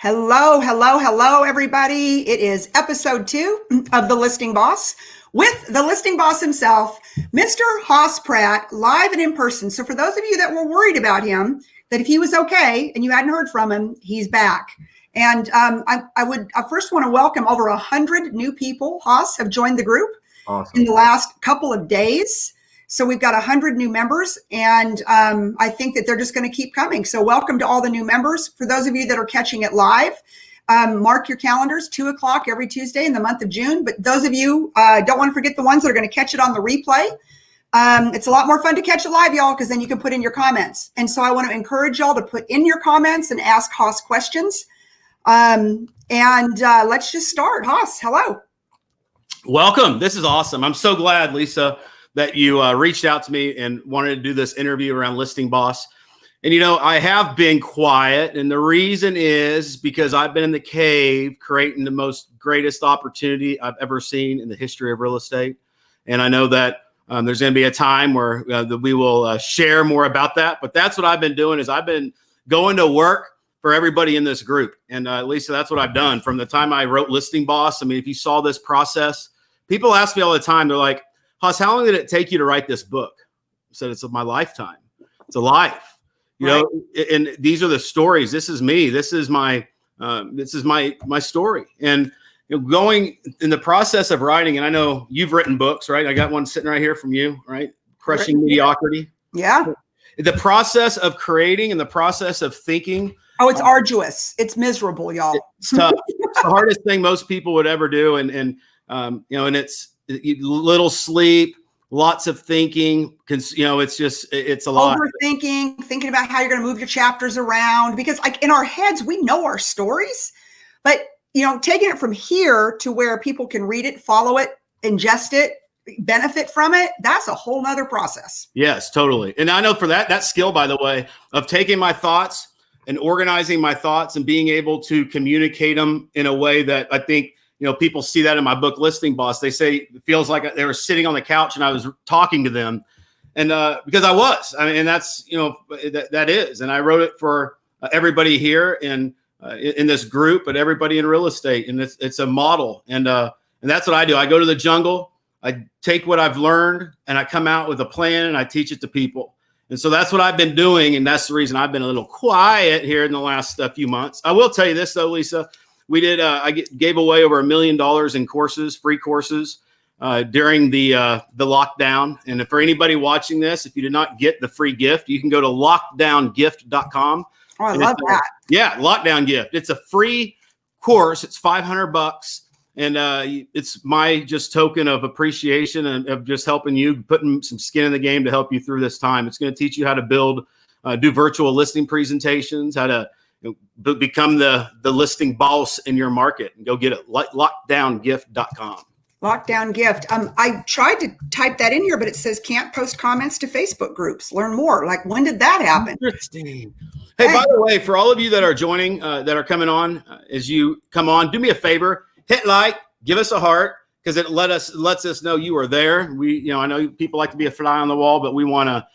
Hello, hello, hello, everybody. It is episode 2 of The Listing Boss with the listing boss himself, Mr. Hoss Pratt, live and in person. So for those of you that were worried about him, that if he was okay and you hadn't heard from him, he's back. And I first want to welcome over 100 new people. Hoss have joined the group in the last couple of days. So we've got 100 new members, and I think that they're just going to keep coming. So welcome to all the new members. For those of you that are catching it live, mark your calendars, 2 o'clock every Tuesday in the month of June. But those of you don't want to forget the ones that are going to catch it on the replay. It's a lot more fun to catch it live, y'all, because then you can put in your comments. And so I want to encourage y'all to put in your comments and ask Hoss questions. Let's just start. Hoss, hello. Welcome. This is awesome. I'm so glad, Lisa, that you reached out to me and wanted to do this interview around Listing Boss. And, you know, I have been quiet. And the reason is because I've been in the cave creating the most greatest opportunity I've ever seen in the history of real estate. And I know that there's going to be a time where we will share more about that. But that's what I've been doing is I've been going to work for everybody in this group. And Lisa, that's what I've done from the time I wrote Listing Boss. I mean, if you saw this process, people ask me all the time, they're like, Hoss, how long did it take you to write this book? I said, it's my lifetime. It's a life, you know, and these are the stories. This is me. This is my story. And you know, going in the process of writing, and I know you've written books, right? I got one sitting right here from you, right? Crushing Mediocrity. Yeah. The process of creating and the process of thinking. Oh, it's arduous. It's miserable, y'all. It's tough. It's the hardest thing most people would ever do. And you know, and it's little sleep, lots of thinking, you know, it's a lot. Overthinking, thinking about how you're going to move your chapters around, because like in our heads, we know our stories, but you know, taking it from here to where people can read it, follow it, ingest it, benefit from it, that's a whole nother process. Yes, totally. And I know for that skill, by the way, of taking my thoughts and organizing my thoughts and being able to communicate them in a way that I think, you know, people see that in my book, Listing Boss. They say it feels like they were sitting on the couch and I was talking to them. And because I was, I mean, and that's, you know, that is. And I wrote it for everybody here in this group, but everybody in real estate. And it's a model. And that's what I do. I go to the jungle. I take what I've learned and I come out with a plan and I teach it to people. And so that's what I've been doing. And that's the reason I've been a little quiet here in the last few months. I will tell you this, though, Lisa. We did. I gave away over $1 million in courses, free courses, during the lockdown. And for anybody watching this, if you did not get the free gift, you can go to lockdowngift.com. Oh, I love that. Yeah, Lockdown Gift. It's a free course. It's $500, and it's my just token of appreciation and of just helping you, putting some skin in the game to help you through this time. It's going to teach you how to build, do virtual listing presentations, how to become the listing boss in your market, and go get it. Lockdowngift.com. Lockdown Gift. I tried to type that in here, but it says can't post comments to Facebook groups. Learn more. Like, when did that happen? Interesting. Hey, by the way, for all of you that are joining, that are coming on, as you come on, do me a favor, hit like, give us a heart, because it lets us know you are there. I know people like to be a fly on the wall, but we want to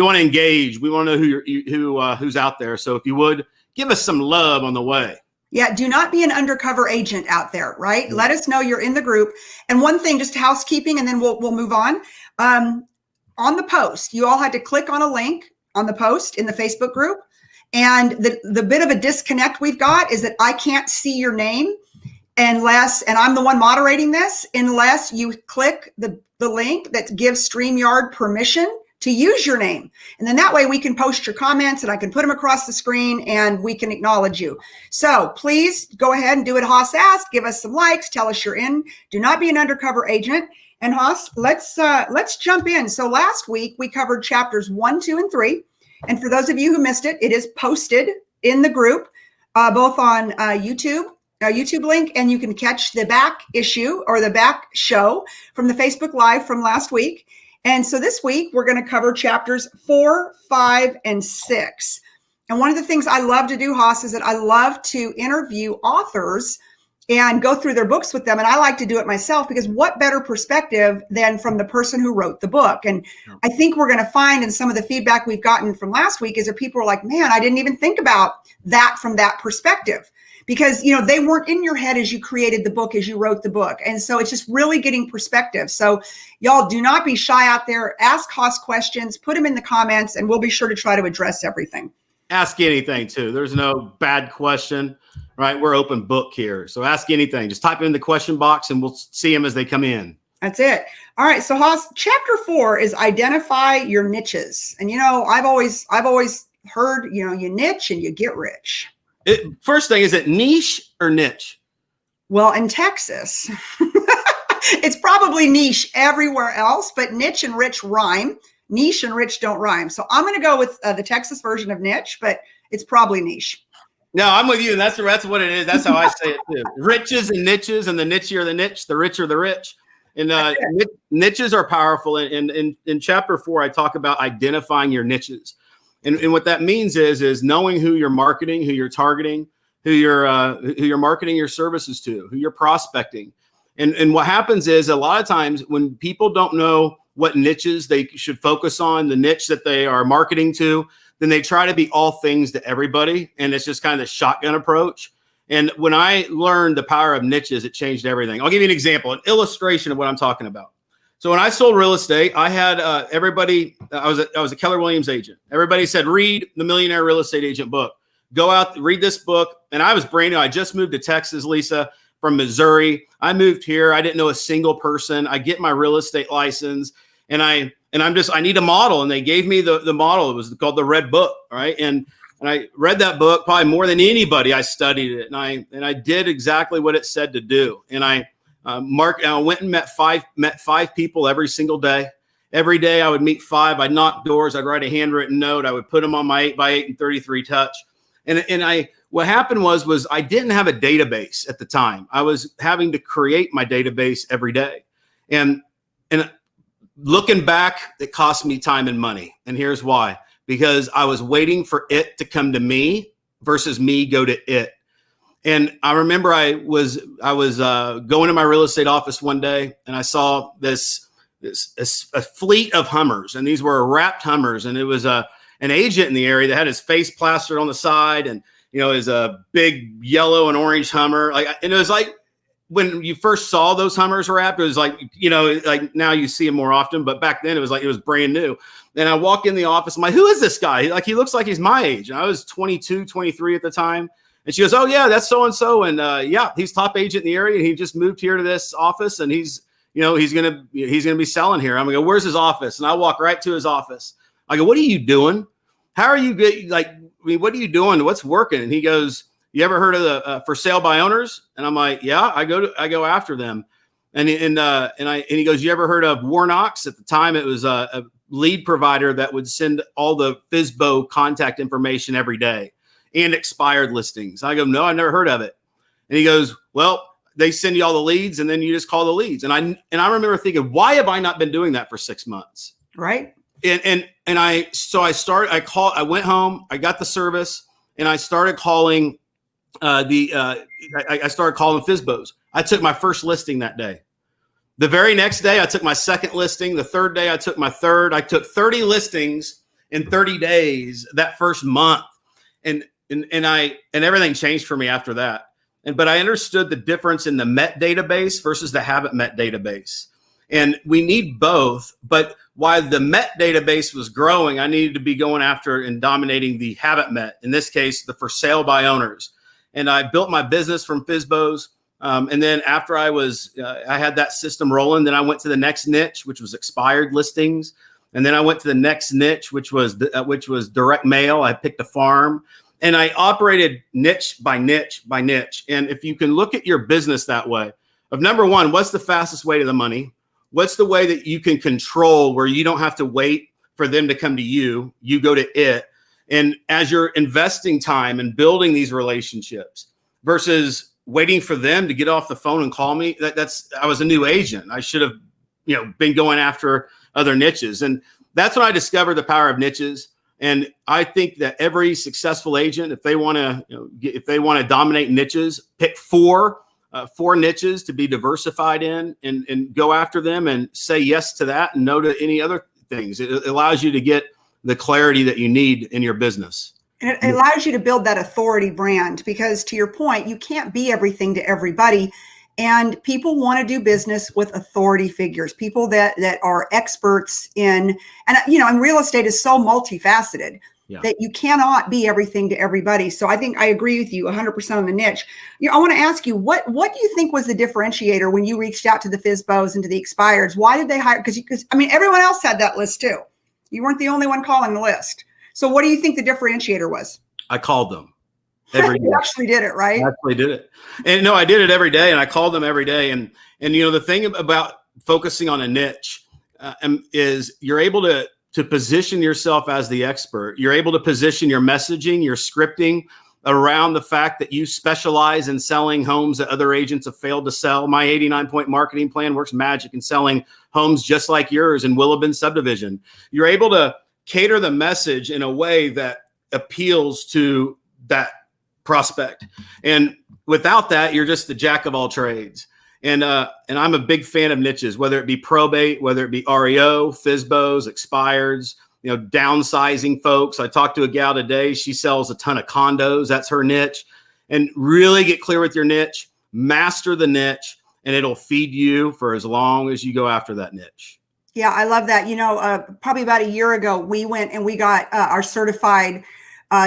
engage. We want to know who's out there. So if you would, give us some love on the way. Yeah, do not be an undercover agent out there, right? Mm-hmm. Let us know you're in the group. And one thing, just housekeeping, and then we'll move on. On the post, you all had to click on a link on the post in the Facebook group. And the bit of a disconnect we've got is that I can't see your name unless, and I'm the one moderating this, unless you click the link that gives StreamYard permission to use your name. And then that way we can post your comments and I can put them across the screen and we can acknowledge you. So please go ahead and do what Hoss asked. Give us some likes. Tell us you're in. Do not be an undercover agent. And Hoss, let's jump in. So last week we covered chapters 1, 2, and 3. And for those of you who missed it, it is posted in the group, both on YouTube link, and you can catch the back issue or the back show from the Facebook Live from last week. And so this week, we're going to cover chapters 4, 5, and 6. And one of the things I love to do, Hoss, is that I love to interview authors and go through their books with them. And I like to do it myself, because what better perspective than from the person who wrote the book? And I think we're going to find in some of the feedback we've gotten from last week is that people are like, man, I didn't even think about that from that perspective. because, you know, they weren't in your head as you created the book, as you wrote the book. And so it's just really getting perspective. So y'all do not be shy out there. Ask Hoss questions, put them in the comments, and we'll be sure to try to address everything. Ask anything too. There's no bad question, right? We're open book here. So ask anything. Just type it in the question box and we'll see them as they come in. That's it. All right. So Hoss, chapter 4 is identify your niches. And, you know, I've always heard, you know, you niche and you get rich. First thing, is it niche or niche? Well, in Texas, it's probably niche everywhere else, but niche and rich rhyme. Niche and rich don't rhyme. So I'm going to go with the Texas version of niche, but it's probably niche. No, I'm with you. And that's what it is. That's how I say it too. Riches and niches, and the nichier the niche, the richer the rich. And niches are powerful. And in chapter 4, I talk about identifying your niches. And what that means is knowing who you're marketing, who you're targeting, who you're marketing your services to, who you're prospecting. And what happens is a lot of times when people don't know what niches they should focus on, the niche that they are marketing to, then they try to be all things to everybody. And it's just kind of the shotgun approach. And when I learned the power of niches, it changed everything. I'll give you an example, an illustration of what I'm talking about. So when I sold real estate, I had everybody. I was a Keller Williams agent. Everybody said, read the Millionaire Real Estate Agent book. Go out, read this book. And I was brand new. I just moved to Texas, Lisa, from Missouri. I moved here. I didn't know a single person. I get my real estate license, and I need a model. And they gave me the model. It was called the Red Book, right? And I read that book probably more than anybody. I studied it, and I did exactly what it said to do. And I went and met five people every single day. Every day I would meet 5. I'd knock doors. I'd write a handwritten note. I would put them on my 8x8 and 33 touch. What happened was I didn't have a database at the time. I was having to create my database every day. And looking back, it cost me time and money. And here's why. Because I was waiting for it to come to me versus me go to it. And I remember I was going to my real estate office one day, and I saw a fleet of Hummers, and these were wrapped Hummers, and it was an agent in the area that had his face plastered on the side, and you know, is a big yellow and orange Hummer. And it was like when you first saw those Hummers wrapped, it was like, you know, like now you see them more often, but back then it was brand new. And I walk in the office, I'm like, who is this guy? Like, he looks like he's my age. And I was 22, 23 at the time. And she goes, oh yeah, that's so-and-so. And yeah, he's top agent in the area. And he just moved here to this office, and he's going to be selling here. I'm going to go, where's his office? And I walk right to his office. I go, what are you doing? How are you what are you doing? What's working? And he goes, you ever heard of the for sale by owners? And I'm like, yeah, I go after them. And he goes, you ever heard of Warnox? At the time, it was a lead provider that would send all the FSBO contact information every day and expired listings. I go, no, I never heard of it. And he goes, well, they send you all the leads, and then you just call the leads. And I remember thinking, why have I not been doing that for 6 months? Right. I went home, I got the service, and I started calling I started calling FSBOs. I took my first listing that day. The very next day, I took my second listing. The third day, I took my third. I took 30 listings in 30 days that first month. And everything changed for me after that. But I understood the difference in the MET database versus the Habit MET database. And we need both. But while the MET database was growing, I needed to be going after and dominating the Habit MET, in this case, the for sale by owners. And I built my business from FSBOs. And then after I had that system rolling, then I went to the next niche, which was expired listings. And then I went to the next niche, which was direct mail. I picked a farm. And I operated niche by niche by niche. And if you can look at your business that way, of number one, what's the fastest way to the money? What's the way that you can control where you don't have to wait for them to come to you? You go to it. And as you're investing time and building these relationships versus waiting for them to get off the phone and call me, I was a new agent. I should have, been going after other niches. And that's when I discovered the power of niches. And I think that every successful agent, if they want to dominate niches, pick four niches to be diversified in, and go after them and say yes to that and no to any other things. It allows you to get the clarity that you need in your business. And it allows you to build that authority brand because, to your point, you can't be everything to everybody. And people want to do business with authority figures, people that are experts in, and and real estate is so multifaceted that you cannot be everything to everybody. So I think I agree with you 100% on the niche. I want to ask you, what do you think was the differentiator when you reached out to the FSBOs and to the expireds? Why did they hire? Because everyone else had that list too. You weren't the only one calling the list. So what do you think the differentiator was? I called them every day. You actually did it, right? I actually did it. And no, I did it every day, and I called them every day. And the thing about focusing on a niche is you're able to position yourself as the expert. You're able to position your messaging, your scripting around the fact that you specialize in selling homes that other agents have failed to sell. My 89-point marketing plan works magic in selling homes just like yours in Willow Bend subdivision. You're able to cater the message in a way that appeals to that prospect. And without that, you're just the jack of all trades. And I'm a big fan of niches, whether it be probate, whether it be REO, FSBOs, expireds, downsizing folks. I talked to a gal today. She sells a ton of condos. That's her niche. And really get clear with your niche, master the niche, and it'll feed you for as long as you go after that niche. Yeah, I love that. Probably about a year ago, we went and we got our certified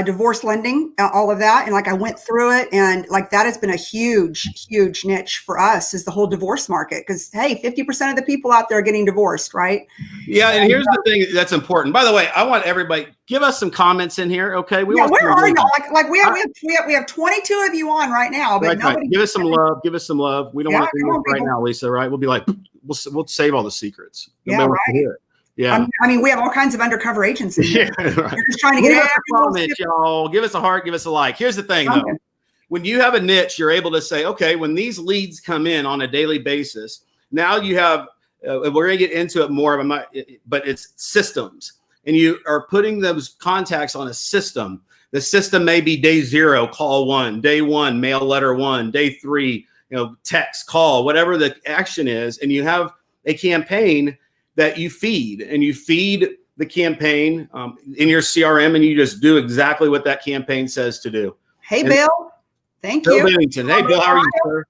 divorce lending, all of that. And I went through it, and that has been a huge, huge niche for us, is the whole divorce market. Because, hey, 50% of the people out there are getting divorced, right? Yeah. And here's the thing that's important. By the way, I want everybody, give us some comments in here. Okay. Where are y'all? We have 22 of you on right now, but nobody. Give us some love. Give us some love. We don't want to do this right now, Lisa, right? We'll be like, we'll save all the secrets. Yeah, right. Yeah. We have all kinds of undercover agents in here. Right. You're just trying to get comment, y'all. Give us a heart, give us a like. Here's the thing, though. When you have a niche, you're able to say, okay, when these leads come in on a daily basis, now you have, we're going to get into it more, but it's systems. And you are putting those contacts on a system. The system may be day 0, call 1, day 1, mail letter 1, day 3, text, call, whatever the action is. And you have a campaign that you feed, and you feed the campaign in your CRM, and you just do exactly what that campaign says to do. Hey, Bill. Thank you. Bennington. Hey, Bill, how are you, sir?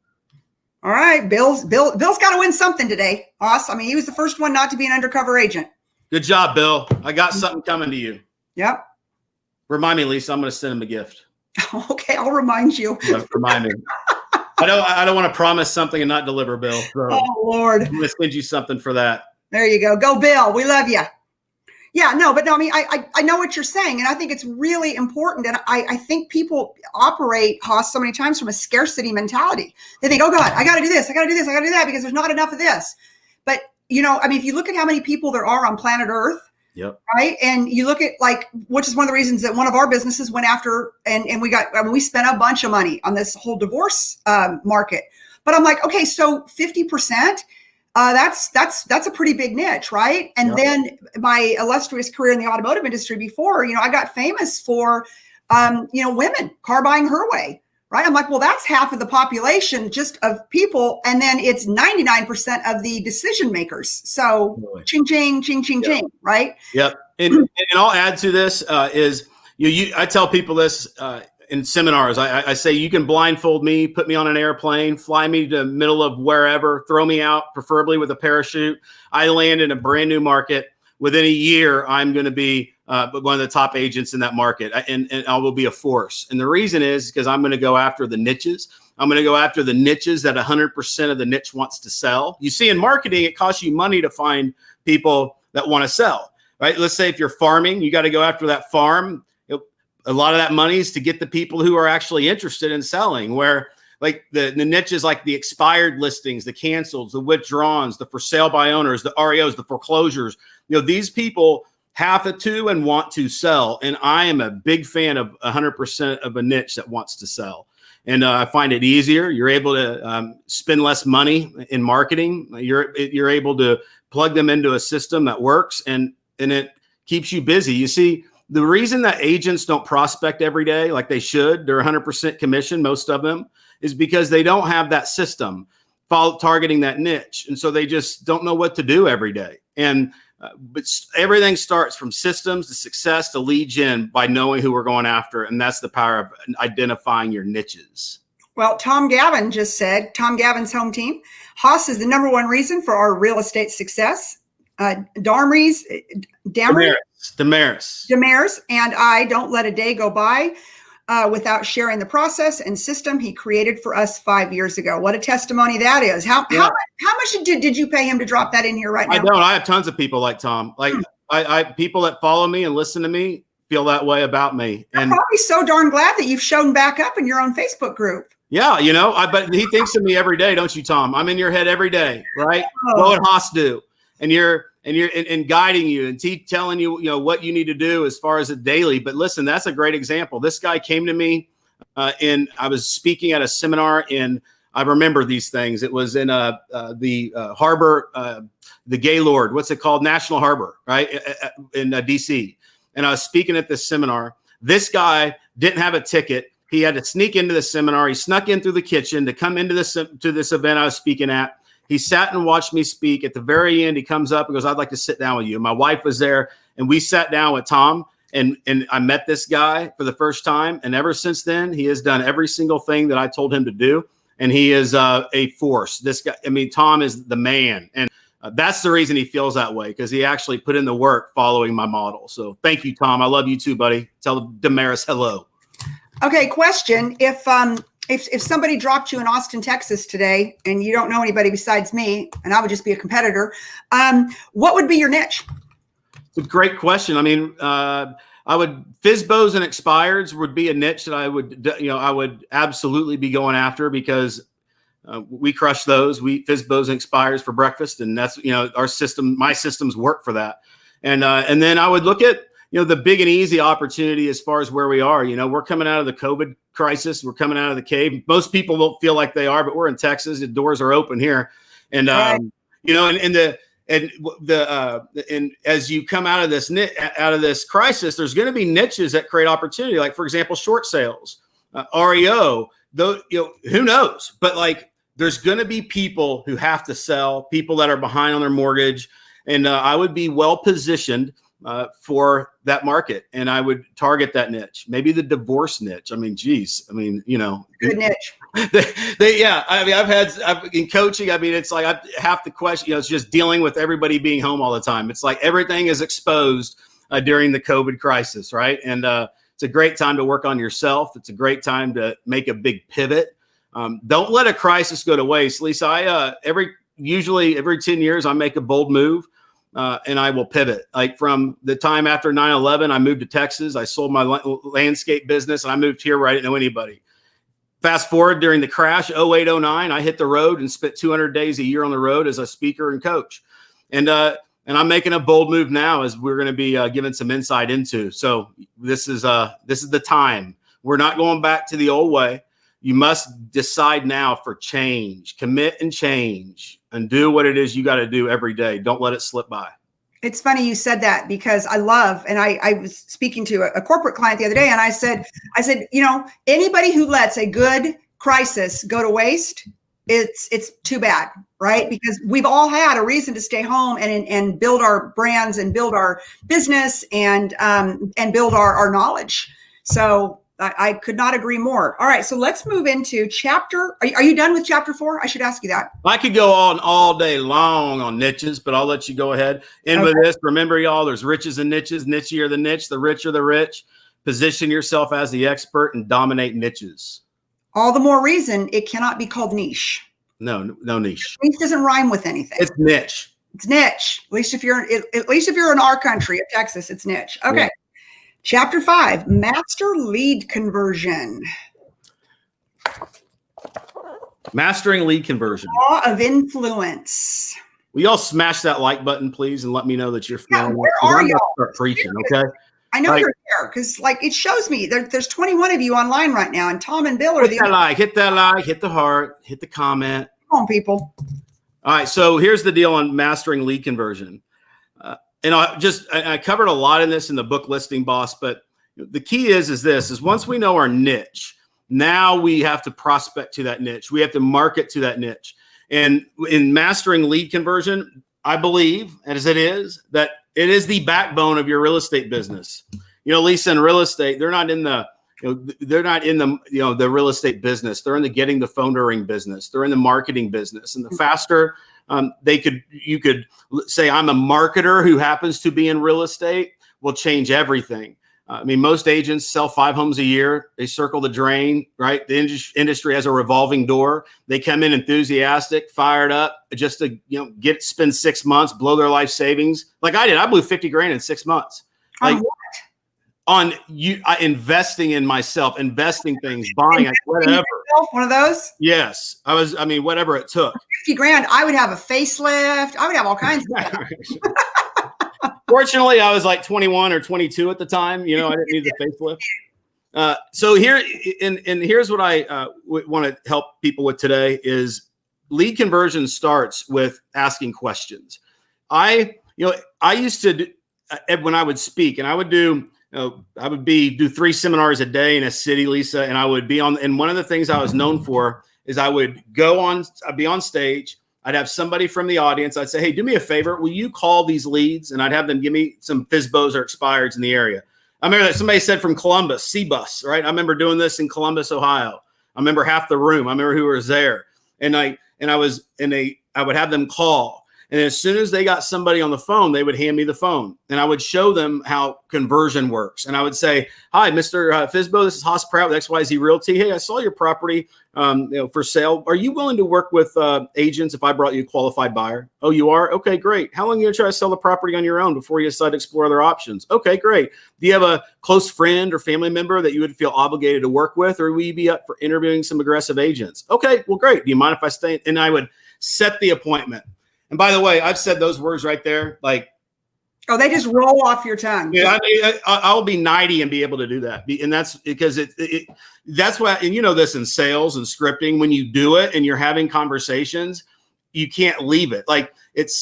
All right. Bill's got to win something today, Hoss. He was the first one not to be an undercover agent. Good job, Bill. I got something coming to you. Yep. Remind me, Lisa. I'm going to send him a gift. Okay, I'll remind you. Remind me. I don't want to promise something and not deliver, Bill. So oh, Lord. I'm going to send you something for that. There you go. Go, Bill. We love you. Yeah, no, but no, I know what you're saying. And I think it's really important. And I think people operate, Hoss, so many times from a scarcity mentality. They think, oh God, I got to do this. I got to do this. I got to do that because there's not enough of this. But, if you look at how many people there are on planet Earth, yep. Right. And you look at which is one of the reasons that one of our businesses went after, and we spent a bunch of money on this whole divorce market. But I'm like, okay, so 50%. That's a pretty big niche, right? And yep. Then my illustrious career in the automotive industry before, I got famous for, women car buying her way, right? I'm like, well, that's half of the population just of people. And then it's 99% of the decision makers. So really? Ching, ching, ching, ching, yep. Ching, right? Yep. And I'll add to this is I tell people this, in seminars, I say, you can blindfold me, put me on an airplane, fly me to the middle of wherever, throw me out, preferably with a parachute. I land in a brand new market. Within a year, I'm going to be one of the top agents in that market, and I will be a force. And the reason is because I'm going to go after the niches. I'm going to go after the niches that 100% of the niche wants to sell. You see, in marketing, it costs you money to find people that want to sell, right? Let's say if you're farming, you got to go after that farm. A lot of that money is to get the people who are actually interested in selling, where the niches, like the expired listings, the cancels, the withdrawals, the for sale by owners, the REOs, the foreclosures. These people have to and want to sell. And I am a big fan of 100% of a niche that wants to sell. And I find it easier. You're able to spend less money in marketing. You're able to plug them into a system that works, and it keeps you busy. You see, the reason that agents don't prospect every day like they should, they're 100% commission, most of them, is because they don't have that system targeting that niche. And so they just don't know what to do every day. And But everything starts from systems to success to lead gen by knowing who we're going after. And that's the power of identifying your niches. Well, Tom Gavin just said, Tom Gavin's home team, Hoss is the #1 reason for our real estate success. Damaris and I don't let a day go by without sharing the process and system he created for us 5 years ago. What a testimony that is. How much did you pay him to drop that in here right now? I don't. I have tons of people like Tom. Like I people that follow me and listen to me feel that way about me. And I'm probably so darn glad that you've shown back up in your own Facebook group. Yeah, but he thinks of me every day, don't you, Tom? I'm in your head every day, right? Oh. What would Hoss do? And you're guiding you and telling you, what you need to do as far as a daily. But listen, that's a great example. This guy came to me I was speaking at a seminar I remember these things. It was in the harbor, the Gaylord, what's it called? National Harbor, right? In DC. And I was speaking at this seminar. This guy didn't have a ticket. He had to sneak into the seminar. He snuck in through the kitchen to come into this event I was speaking at. He sat and watched me speak. At the very end, he comes up and goes, "I'd like to sit down with you." My wife was there, and we sat down with Tom, and I met this guy for the first time. And ever since then, he has done every single thing that I told him to do, and he is a force. This guy, Tom is the man, and that's the reason he feels that way, because he actually put in the work following my model. So thank you, Tom. I love you too, buddy. Tell Damaris hello. Okay, question. If somebody dropped you in Austin, Texas today, and you don't know anybody besides me, and I would just be a competitor, what would be your niche? It's a great question. I would FSBOs and expireds would be a niche that I would absolutely be going after, because we crush those. We eat FSBOs and expires for breakfast, and that's our system. My systems work for that. And then I would look at the big and easy opportunity as far as where we are. We're coming out of the COVID crisis. We're coming out of the cave. Most people don't feel like they are, but we're in Texas. The doors are open here, and right. And as you come out of this crisis, there's going to be niches that create opportunity. Like, for example, short sales, REO. Though who knows? But there's going to be people who have to sell, people that are behind on their mortgage, and I would be well positioned for that market, and I would target that niche. Maybe the divorce niche. Good niche. I've in coaching. It's like half the question. It's just dealing with everybody being home all the time. It's like everything is exposed during the COVID crisis, right? And it's a great time to work on yourself. It's a great time to make a big pivot. Don't let a crisis go to waste, Lisa. Usually every 10 years, I make a bold move. And I will pivot. Like from the time after 9/11, I moved to Texas. I sold my landscape business, and I moved here where I didn't know anybody. Fast forward during the crash, 08, 09, I hit the road and spent 200 days a year on the road as a speaker and coach. And I'm making a bold move now, as we're going to be giving some insight into. So this is the time. We're not going back to the old way. You must decide now for change, commit and change, and do what it is you got to do every day. Don't let it slip by. It's funny you said that, because I was speaking to a corporate client the other day, and I said, anybody who lets a good crisis go to waste, it's too bad, right? Because we've all had a reason to stay home and build our brands and build our business and build our knowledge. So I could not agree more. All right, so let's move into chapter. Are you done with chapter 4? I should ask you that. I could go on all day long on niches, but I'll let you go ahead. With this, remember, y'all, there's riches and niches. Nichier the niche, the richer the rich. Position yourself as the expert and dominate niches. All the more reason it cannot be called niche. No niche. Niche doesn't rhyme with anything. It's niche. It's niche. At least if you're in our country of Texas, it's niche. Okay. Yeah. Chapter 5, master lead conversion. Mastering lead conversion. Law of influence. Will y'all smash that like button, please, and let me know that you're feeling where are y'all? Start preaching, okay? I know you're there, because it shows me there's 21 of you online right now, and Tom and Bill are hit that like, hit the heart, hit the comment. Come on, people. All right, so here's the deal on mastering lead conversion. And I covered a lot in this in the book Listing Boss, but the key is once we know our niche, now we have to prospect to that niche. We have to market to that niche. And in mastering lead conversion, I believe, as it is, that it is the backbone of your real estate business. Lisa, in real estate, they're not in the the real estate business. They're in the getting the phone to ring business. They're in the marketing business. And the faster you could say, I'm a marketer who happens to be in real estate, will change everything. Most agents sell 5 homes a year. They circle the drain, right? The industry has a revolving door. They come in enthusiastic, fired up, just to spend 6 months, blow their life savings. Like I did. I blew 50 grand in 6 months. Like on investing in myself, investing things, buying whatever. One of those? Yes. Whatever it took. 50 grand. I would have a facelift. I would have all kinds of stuff. Fortunately, I was like 21 or 22 at the time. I didn't need the facelift. So here's what I want to help people with today is lead conversion starts with asking questions. I used to when I would speak, and I would do 3 seminars a day in a city, Lisa, and I would be on. And one of the things I was known for is I'd be on stage. I'd have somebody from the audience. I'd say, hey, do me a favor. Will you call these leads? And I'd have them give me some FSBOs or expireds in the area. I remember that somebody said from Columbus, C-Bus, right? I remember doing this in Columbus, Ohio. I remember half the room. I remember who was there. And I would have them call. And as soon as they got somebody on the phone, they would hand me the phone. And I would show them how conversion works. And I would say, hi, Mr. FSBO, this is Hoss Pratt with XYZ Realty. Hey, I saw your property for sale. Are you willing to work with agents if I brought you a qualified buyer? Oh, you are? Okay, great. How long are you going to try to sell the property on your own before you decide to explore other options? Okay, great. Do you have a close friend or family member that you would feel obligated to work with? Or will you be up for interviewing some aggressive agents? Okay, well, great. Do you mind if I stay? And I would set the appointment. And by the way, I've said those words right there. Like, oh, they just roll off your tongue. Yeah, I'll be 90 and be able to do that. And that's because that's why, and this in sales and scripting, when you do it and you're having conversations, you can't leave it. Like it's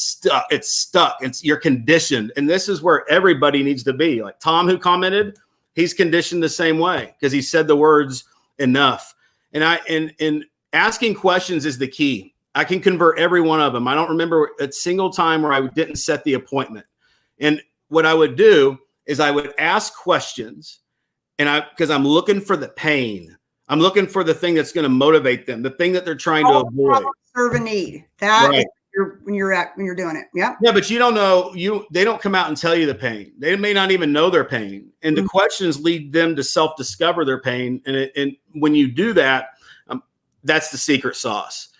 stuck. You're conditioned. And this is where everybody needs to be. Like Tom, who commented, he's conditioned the same way because he said the words enough. And asking questions is the key. I can convert every one of them. I don't remember a single time where I didn't set the appointment. And what I would do is I would ask questions, and because I'm looking for the pain. I'm looking for the thing that's going to motivate them, the thing that they're trying to avoid. Serve a need. That right. Is when you're doing it. Yeah. Yeah, but you don't know. They don't come out and tell you the pain. They may not even know their pain, and the questions lead them to self-discover their pain. And when you do that, that's the secret sauce.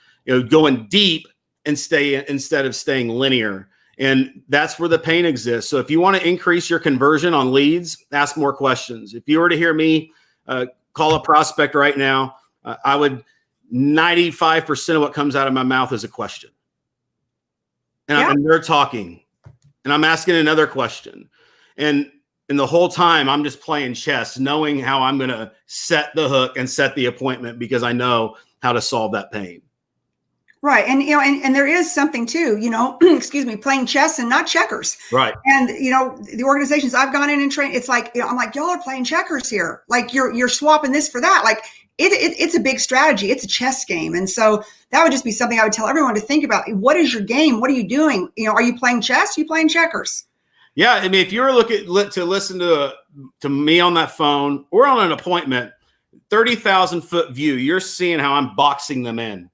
Going deep instead of staying linear. And that's where the pain exists. So if you want to increase your conversion on leads, ask more questions. If you were to hear me call a prospect right now, I would 95% of what comes out of my mouth is a question. And they're talking and I'm asking another question. And the whole time I'm just playing chess, knowing how I'm going to set the hook and set the appointment because I know how to solve that pain. Right. And, and there is something too, excuse me, playing chess and not checkers. Right. And, the organizations I've gone in and trained, it's like, I'm like, y'all are playing checkers here. Like you're swapping this for that. Like it's a big strategy. It's a chess game. And so that would just be something I would tell everyone to think about. What is your game? What are you doing? Are you playing chess? Are you playing checkers? Yeah. If you were to listen to me on that phone or on an appointment, 30,000 foot view, you're seeing how I'm boxing them in.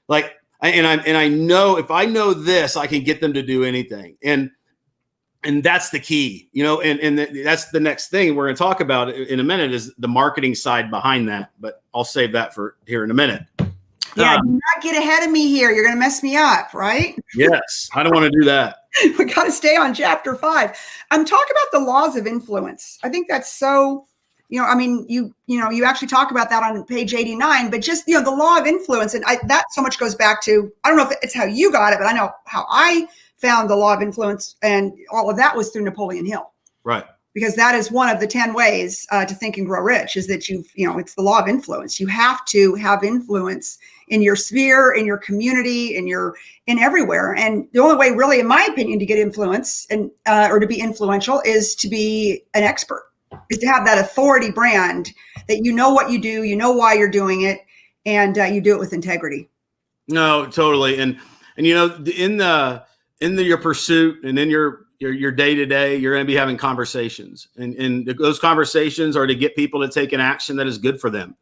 Like, and I know if I know this, I can get them to do anything. And that's the key, and that's the next thing we're going to talk about in a minute is the marketing side behind that. But I'll save that for here in a minute. Yeah. Do not get ahead of me here. You're going to mess me up. Right. Yes. I don't want to do that. We got to stay on chapter 5. Talk about the laws of influence. I think that's so, you actually talk about that on page 89, but just, the law of influence. And that so much goes back to, I don't know if it's how you got it, but I know how I found the law of influence, and all of that was through Napoleon Hill. Right. Because that is one of the 10 ways to think and grow rich is that it's the law of influence. You have to have influence in your sphere, in your community, in everywhere. And the only way really, in my opinion, to get influence or to be influential is to be an expert. Is to have that authority brand that you know what you do, you know why you're doing it, and you do it with integrity. No, totally. And in the in your pursuit and in your day to day, you're going to be having conversations, and those conversations are to get people to take an action that is good for them.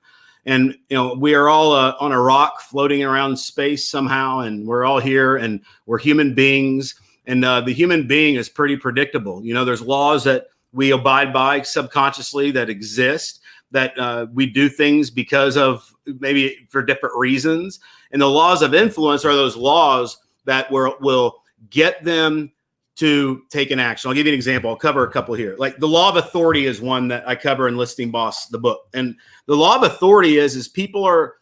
And we are all on a rock floating around space somehow, and we're all here, and we're human beings. And the human being is pretty predictable. There's laws that we abide by subconsciously that exist, that we do things because of maybe for different reasons. And the laws of influence are those laws that will get them to take an action. I'll give you an example. I'll cover a couple here. Like the law of authority is one that I cover in Listing Boss, the book. And the law of authority is people are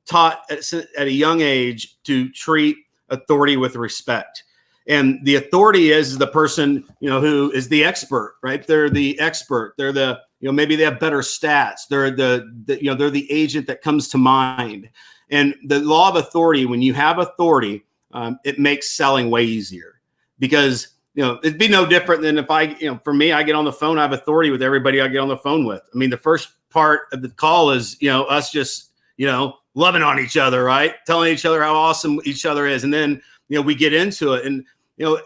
taught at a young age to treat authority with respect. And the authority is the person, who is the expert, right? They're the expert. They're the, maybe they have better stats. They're they're the agent that comes to mind. And the law of authority, when you have authority, it makes selling way easier, because it'd be no different than if for me, I get on the phone, I have authority with everybody I get on the phone with. I mean, the first part of the call is, us just, loving on each other, right? Telling each other how awesome each other is. And then, we get into it, and,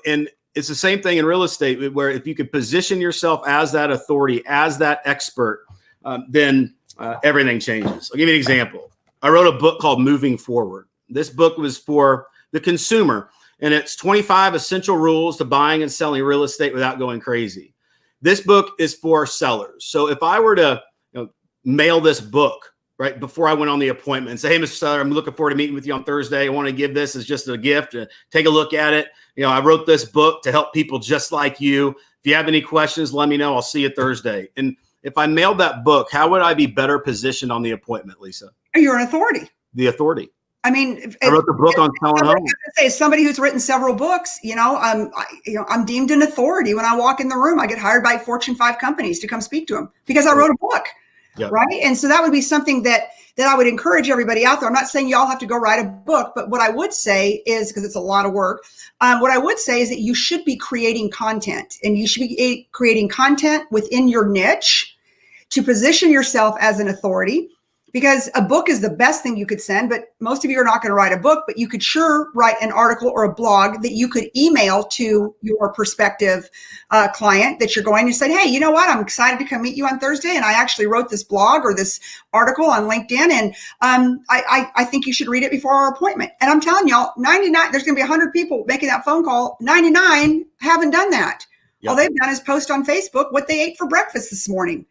and it's the same thing in real estate, where if you could position yourself as that authority, as that expert, then everything changes. I'll give you an example. I wrote a book called Moving Forward. This book was for the consumer, and it's 25 essential rules to buying and selling real estate without going crazy. This book is for sellers. So if I were to mail this book right before I went on the appointment and say, hey, Mr. Seller, I'm looking forward to meeting with you on Thursday. I want to give this as just a gift. Take a look at it. I wrote this book to help people just like you. If you have any questions, let me know. I'll see you Thursday. And if I mailed that book, how would I be better positioned on the appointment, Lisa? You're an authority. The authority. I mean, I wrote the book on selling homes. As somebody who's written several books, I'm deemed an authority. When I walk in the room, I get hired by Fortune 5 companies to come speak to them because I wrote a book. Yep. Right. And so that would be something that I would encourage everybody out there. I'm not saying you all have to go write a book, but what I would say is, because it's a lot of work, what I would say is that you should be creating content, and you should be creating content within your niche to position yourself as an authority. Because a book is the best thing you could send, but most of you are not going to write a book, but you could sure write an article or a blog that you could email to your prospective client that you're going to say, hey, you know what? I'm excited to come meet you on Thursday. And I actually wrote this blog or this article on LinkedIn. And I think you should read it before our appointment. And I'm telling y'all, 99, there's going to be 100 people making that phone call. 99 haven't done that. Yep. All they've done is post on Facebook what they ate for breakfast this morning.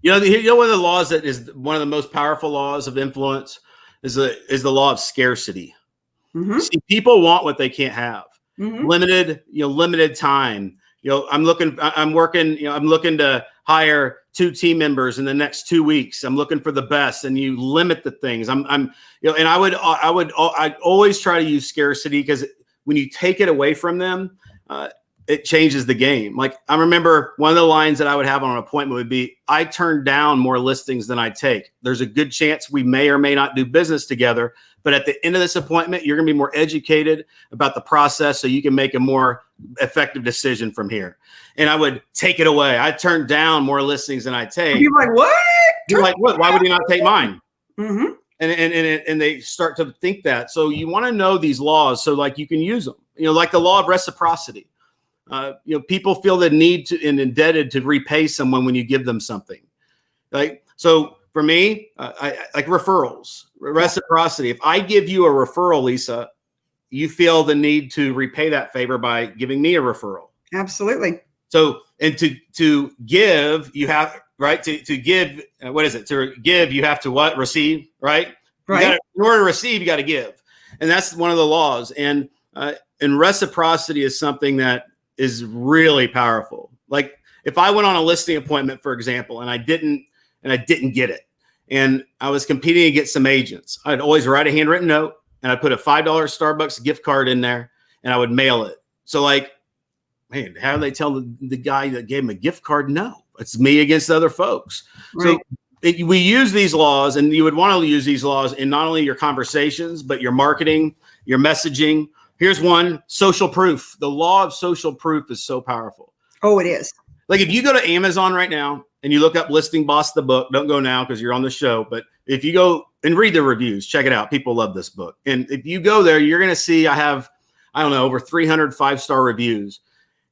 One of the laws that is one of the most powerful laws of influence is the law of scarcity. Mm-hmm. See, people want what they can't have. Mm-hmm. Limited time. I'm looking to hire 2 team members in the next 2 weeks. I'm looking for the best, and you limit the things. And I'd always try to use scarcity, because when you take it away from them, it changes the game. Like, I remember one of the lines that I would have on an appointment would be, I turn down more listings than I take. There's a good chance we may or may not do business together, but at the end of this appointment, you're going to be more educated about the process, so you can make a more effective decision from here. And I would take it away. I turn down more listings than I take. You're like, what? You're like, what? Why would you not take mine? Mm-hmm. And they start to think that. So you want to know these laws, so like you can use them. Like the law of reciprocity. People feel the need to and indebted to repay someone when you give them something. Like, so for me, I like referrals, reciprocity. If I give you a referral, Lisa, you feel the need to repay that favor by giving me a referral. Absolutely. So, and to give, you have, right? To give, what is it? To give, you have to what? Receive, right? Right. In order to receive, you got to give. And that's one of the laws. And reciprocity is something that is really powerful. Like, if I went on a listing appointment, for example, and I didn't get it, and I was competing against some agents, I'd always write a handwritten note, and I'd put a $5 Starbucks gift card in there, and I would mail it. So, like, man, how do they tell the guy that gave him a gift card? No, it's me against other folks. Right. So we use these laws, and you would want to use these laws in not only your conversations, but your marketing, your messaging. Here's one: social proof. The law of social proof is so powerful. Oh, it is. Like, if you go to Amazon right now and you look up Listing Boss, the book, don't go now because you're on the show, but if you go and read the reviews, check it out. People love this book. And if you go there, you're going to see I have I don't know, over 300 5-star reviews.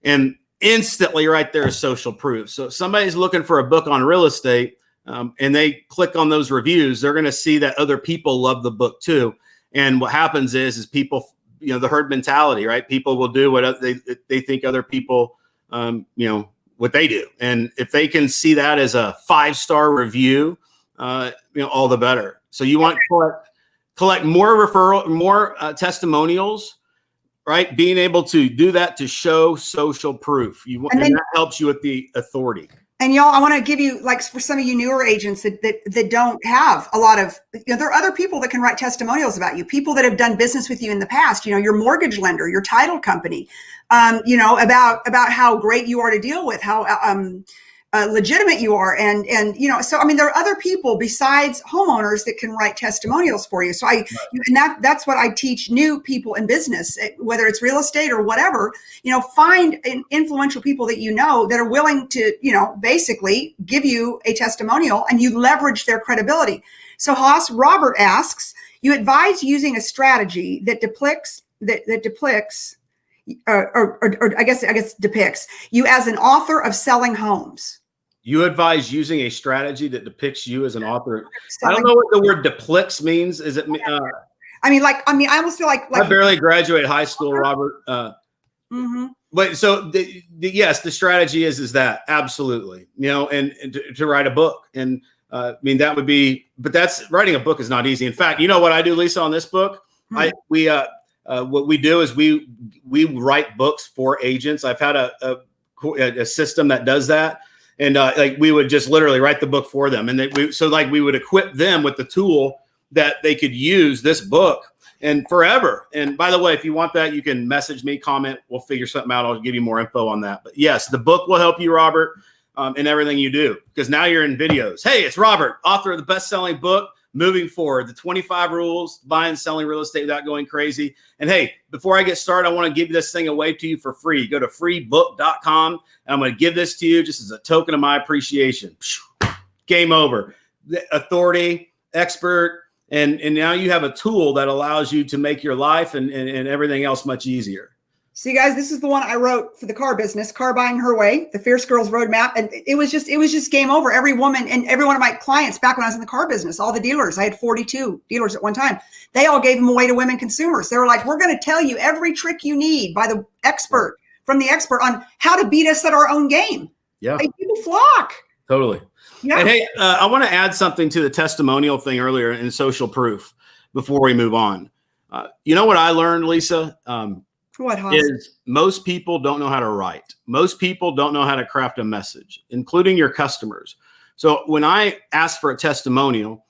And instantly right there is social proof. So if somebody's looking for a book on real estate and they click on those reviews, they're going to see that other people love the book too. And what happens is people, the herd mentality, right? People will do what they think other people, what they do. And if they can see that as a 5-star review, all the better. So you want to collect more testimonials, right? Being able to do that to show social proof. And that helps you with the authority. And y'all, I want to give you, like, for some of you newer agents that don't have a lot of, there are other people that can write testimonials about you, people that have done business with you in the past, your mortgage lender, your title company, about how great you are to deal with, how legitimate you are. And so, I mean, there are other people besides homeowners that can write testimonials for you. So and that's what I teach new people in business, whether it's real estate or whatever, find influential people that that are willing to, basically give you a testimonial, and you leverage their credibility. So Hoss, Robert asks, you advise using a strategy that depicts you as an author of selling homes. You advise using a strategy that depicts you as an author. I don't know what the word deplicts means. Is it? I almost feel like I barely graduated high school, Robert. But so yes, the strategy is that absolutely, and to write a book. And that would be, but writing a book is not easy. In fact, you know what I do, Lisa, on this book? What we do is we write books for agents. I've had a system that does that. And we would just literally write the book for them. And we would equip them with the tool that they could use this book and forever. And by the way, if you want that, you can message me, comment, we'll figure something out. I'll give you more info on that. But yes, the book will help you, Robert, in everything you do, because now you're in videos. Hey, it's Robert, author of the best-selling book, Moving Forward, the 25 rules, buying and selling real estate without going crazy. And hey, before I get started, I want to give this thing away to you for free. Go to freebook.com, and I'm going to give this to you just as a token of my appreciation. Game over. The authority, expert, and now you have a tool that allows you to make your life and everything else much easier. See, guys, this is the one I wrote for the car business, Car Buying Her Way, the Fierce Girls Roadmap. And it was just game over. Every woman and every one of my clients back when I was in the car business, all the dealers, I had 42 dealers at one time. They all gave them away to women consumers. They were like, we're going to tell you every trick you need by the expert, from the expert, on how to beat us at our own game. Yeah. Like, people flock. Totally. Yeah. And hey, I want to add something to the testimonial thing earlier in social proof before we move on. You know what I learned, Lisa? What, Hoss? Is most people don't know how to write. Most people don't know how to craft a message, including your customers. So when I ask for a testimonial,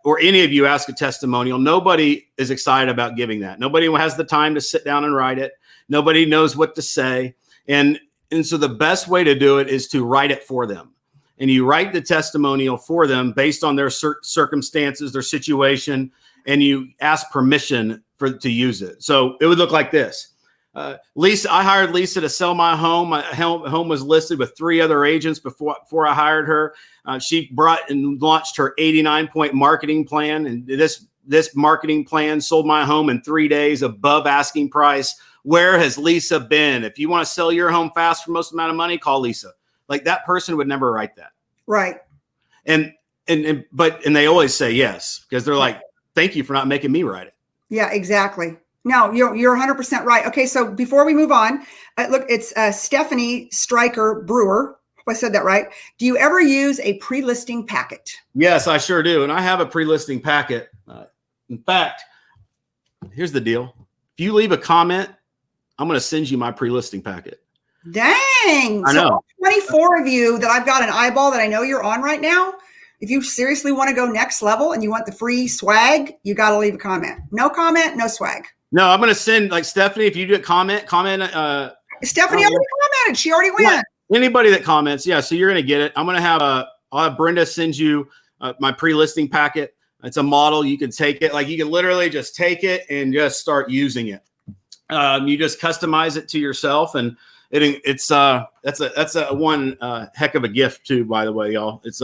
or any of you ask a testimonial, nobody is excited about giving that. Nobody has the time to sit down and write it. Nobody knows what to say. And so the best way to do it is to write it for them. And you write the testimonial for them based on their circumstances, their situation, and you ask permission to use it. So it would look like this. Lisa, I hired Lisa to sell my home. My home was listed with 3 other agents before I hired her. She brought and launched her 89-point marketing plan. And this marketing plan sold my home in 3 days above asking price. Where has Lisa been? If you want to sell your home fast for most amount of money, call Lisa. Like, that person would never write that. Right. And they always say yes, because they're like, thank you for not making me write it. Yeah, exactly. No, you're 100% right. Okay, so before we move on, look, it's Stefanie Strike Breuer. Hope I said that right. Do you ever use a pre-listing packet? Yes, I sure do. And I have a pre-listing packet. In fact, here's the deal. If you leave a comment, I'm going to send you my pre-listing packet. Dang. I know. So 24 of you that I've got an eyeball that I know you're on right now. If you seriously want to go next level and you want the free swag, you got to leave a comment. No comment, no swag. No, I'm going to send, like, Stefanie, if you do a comment. Stefanie already commented. She already went. Yeah, anybody that comments. Yeah. So you're going to get it. I'm going to I'll have Brenda send you my pre-listing packet. It's a model. You can take it. Like, you can literally just take it and just start using it. You just customize it to yourself. And that's a one heck of a gift too, by the way, y'all. It's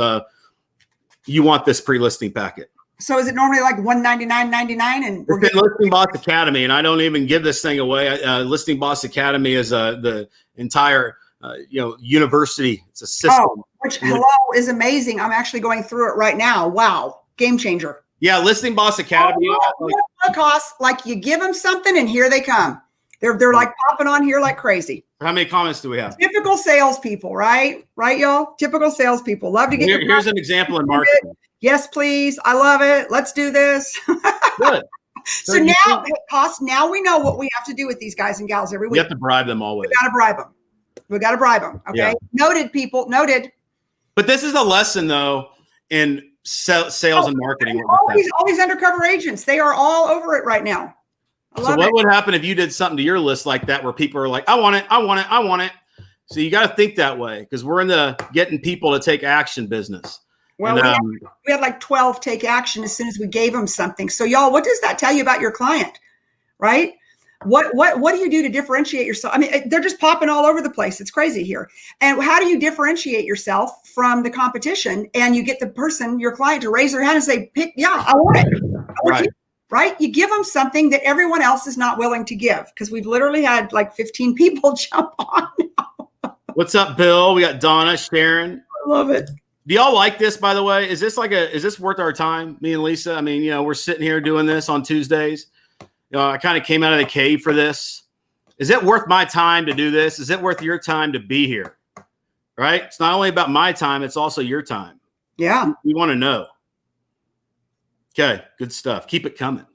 you want this pre-listing packet. So is it normally like $199.99? And we're getting Listing Boss Academy, and I don't even give this thing away. Listing Boss Academy is the entire university. It's a system. Oh, which is amazing. I'm actually going through it right now. Wow, game changer. Yeah, Listing Boss Academy. Like you give them something, and here they come. They're like popping on here like crazy. How many comments do we have? Typical salespeople, right? Right, y'all? Typical salespeople. Love to get here's an example in marketing. Yes, please. I love it. Let's do this. Good. So now, Hoss, now we know what we have to do with these guys and gals every week. We have to bribe them always. We got to bribe them. We got to bribe them. Okay. Yeah. Noted, people. Noted. But this is a lesson, though, in sales and marketing. All these undercover agents, they are all over it right now. So what would happen if you did something to your list like that, where people are like, I want it, I want it, I want it. So you got to think that way, because we're in the getting people to take action business. Well, and, we had like 12 take action as soon as we gave them something. So y'all, what does that tell you about your client, right? What do you do to differentiate yourself? I mean, they're just popping all over the place. It's crazy here. And how do you differentiate yourself from the competition? And you get the person, your client, to raise their hand and say, I want it. Right? You give them something that everyone else is not willing to give, because we've literally had like 15 people jump on now. What's up, Bill? We got Donna, Sharon. I love it. Do y'all like this, by the way? Is this worth our time, me and Lisa? I mean, we're sitting here doing this on Tuesdays. I kind of came out of the cave for this. Is it worth my time to do this? Is it worth your time to be here? Right? It's not only about my time, it's also your time. Yeah. We want to know. Okay, good stuff. Keep it coming.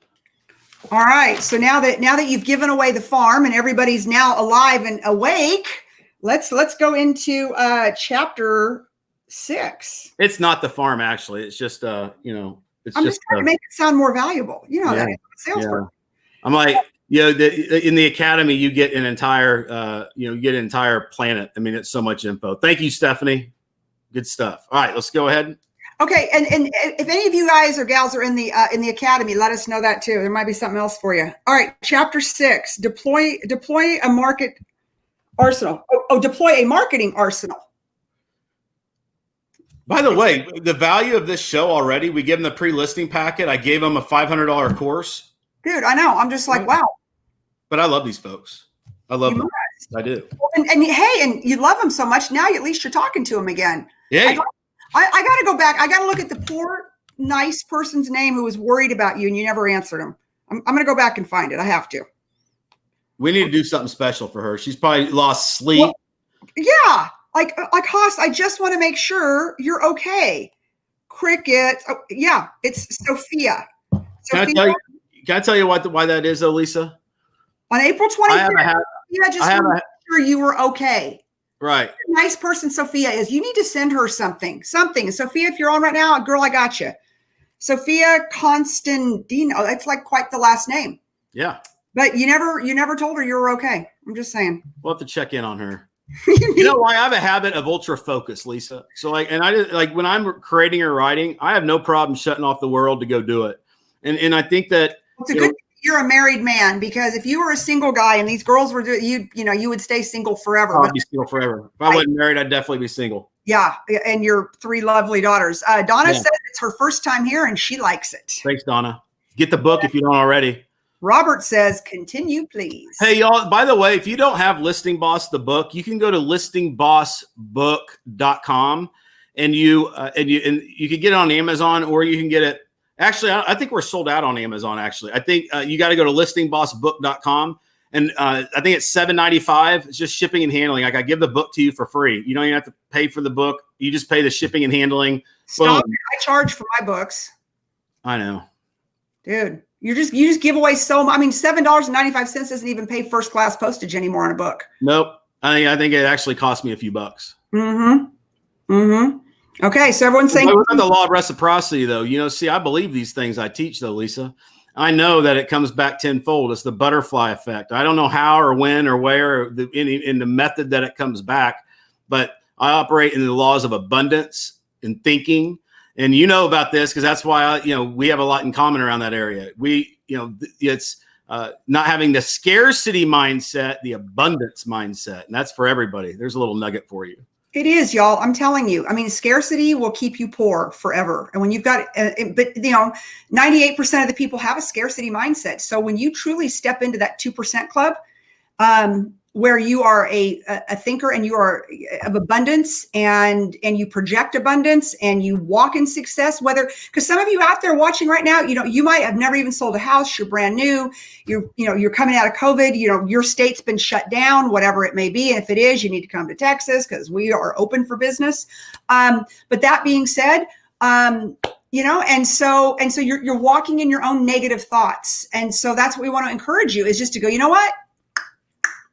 All right. So now that you've given away the farm and everybody's now alive and awake, let's go into chapter 6. It's not the farm, actually. It's just I'm just trying to make it sound more valuable. That salesperson. I'm like, in the academy, you get an entire planet. I mean, it's so much info. Thank you, Stefanie. Good stuff. All right, let's go ahead. Okay, and if any of you guys or gals are in the academy, let us know that too. There might be something else for you. All right, chapter 6: deploy a market arsenal. Deploy a marketing arsenal. By the way, the value of this show already, we give them the pre-listing packet. I gave them a $500 course. Dude, I know. I'm just like, wow. But I love these folks. I love them. I do. And hey, and you love them so much. Now at least you're talking to them again. Yeah. I got to go back. I got to look at the poor, nice person's name who was worried about you and you never answered him. I'm going to go back and find it. I have to. We need to do something special for her. She's probably lost sleep. Well, yeah. Like Hoss, I just want to make sure you're okay. Cricket. Oh, yeah, it's Sophia. Can I tell you why that is, though, Lisa? On April 25th, I just want to make sure you were okay. Right. Nice person Sophia is. You need to send her something. And Sophia, if you're on right now, girl, I got you. Sophia Constantino. That's like quite the last name. Yeah. But you never told her you were okay. I'm just saying. We'll have to check in on her. You know why? I have a habit of ultra focus, Lisa. So when I'm creating or writing, I have no problem shutting off the world to go do it. And I think that it's a good thing you're a married man, because if you were a single guy and these girls were doing, you would stay single forever. I'd be single forever. If I wasn't married, I'd definitely be single. Yeah. And your 3 lovely daughters. Donna says it's her first time here and she likes it. Thanks, Donna. Get the book if you don't already. Robert says, continue, please. Hey, y'all, by the way, if you don't have Listing Boss, the book, you can go to listingbossbook.com and you can get it on Amazon, or you can get it. Actually, I think we're sold out on Amazon, actually. I think you got to go to listingbossbook.com, and I think it's $7.95. It's just shipping and handling. Like, I give the book to you for free. You don't even have to pay for the book. You just pay the shipping and handling. Stop. I charge for my books. I know. Dude, you just give away so much. I mean, $7.95 doesn't even pay first class postage anymore on a book. Nope. I think it actually cost me a few bucks. Okay, so everyone's saying the law of reciprocity, though. See, I believe these things I teach, though, Lisa. I know that it comes back tenfold. It's the butterfly effect. I don't know how or when or where in the method that it comes back, but I operate in the laws of abundance and thinking. And you know about this because that's why we have a lot in common around that area. It's not having the scarcity mindset, the abundance mindset, and that's for everybody. There's a little nugget for you. It is, y'all. I'm telling you. I mean, scarcity will keep you poor forever. And when you've got, but 98% of the people have a scarcity mindset. So when you truly step into that 2% club, where you are a thinker and you are of abundance and you project abundance and you walk in success, whether, because some of you out there watching right now, you might have never even sold a house. You're brand new. You're coming out of COVID, your state's been shut down, whatever it may be. And if it is, you need to come to Texas because we are open for business. But that being said, and so you're walking in your own negative thoughts. And so that's what we want to encourage you is just to go, you know what?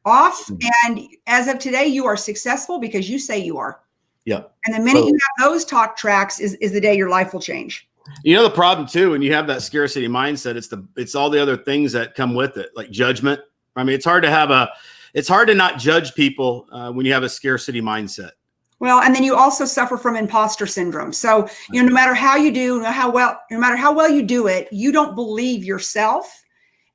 Off. And as of today, you are successful because you say you are. Yeah. And the minute you have those talk tracks is the day your life will change. The problem too, when you have that scarcity mindset, it's all the other things that come with it, like judgment. I mean, it's hard to not judge people when you have a scarcity mindset. Well, and then you also suffer from imposter syndrome. So, no matter how you do, no matter how well you do it, you don't believe yourself.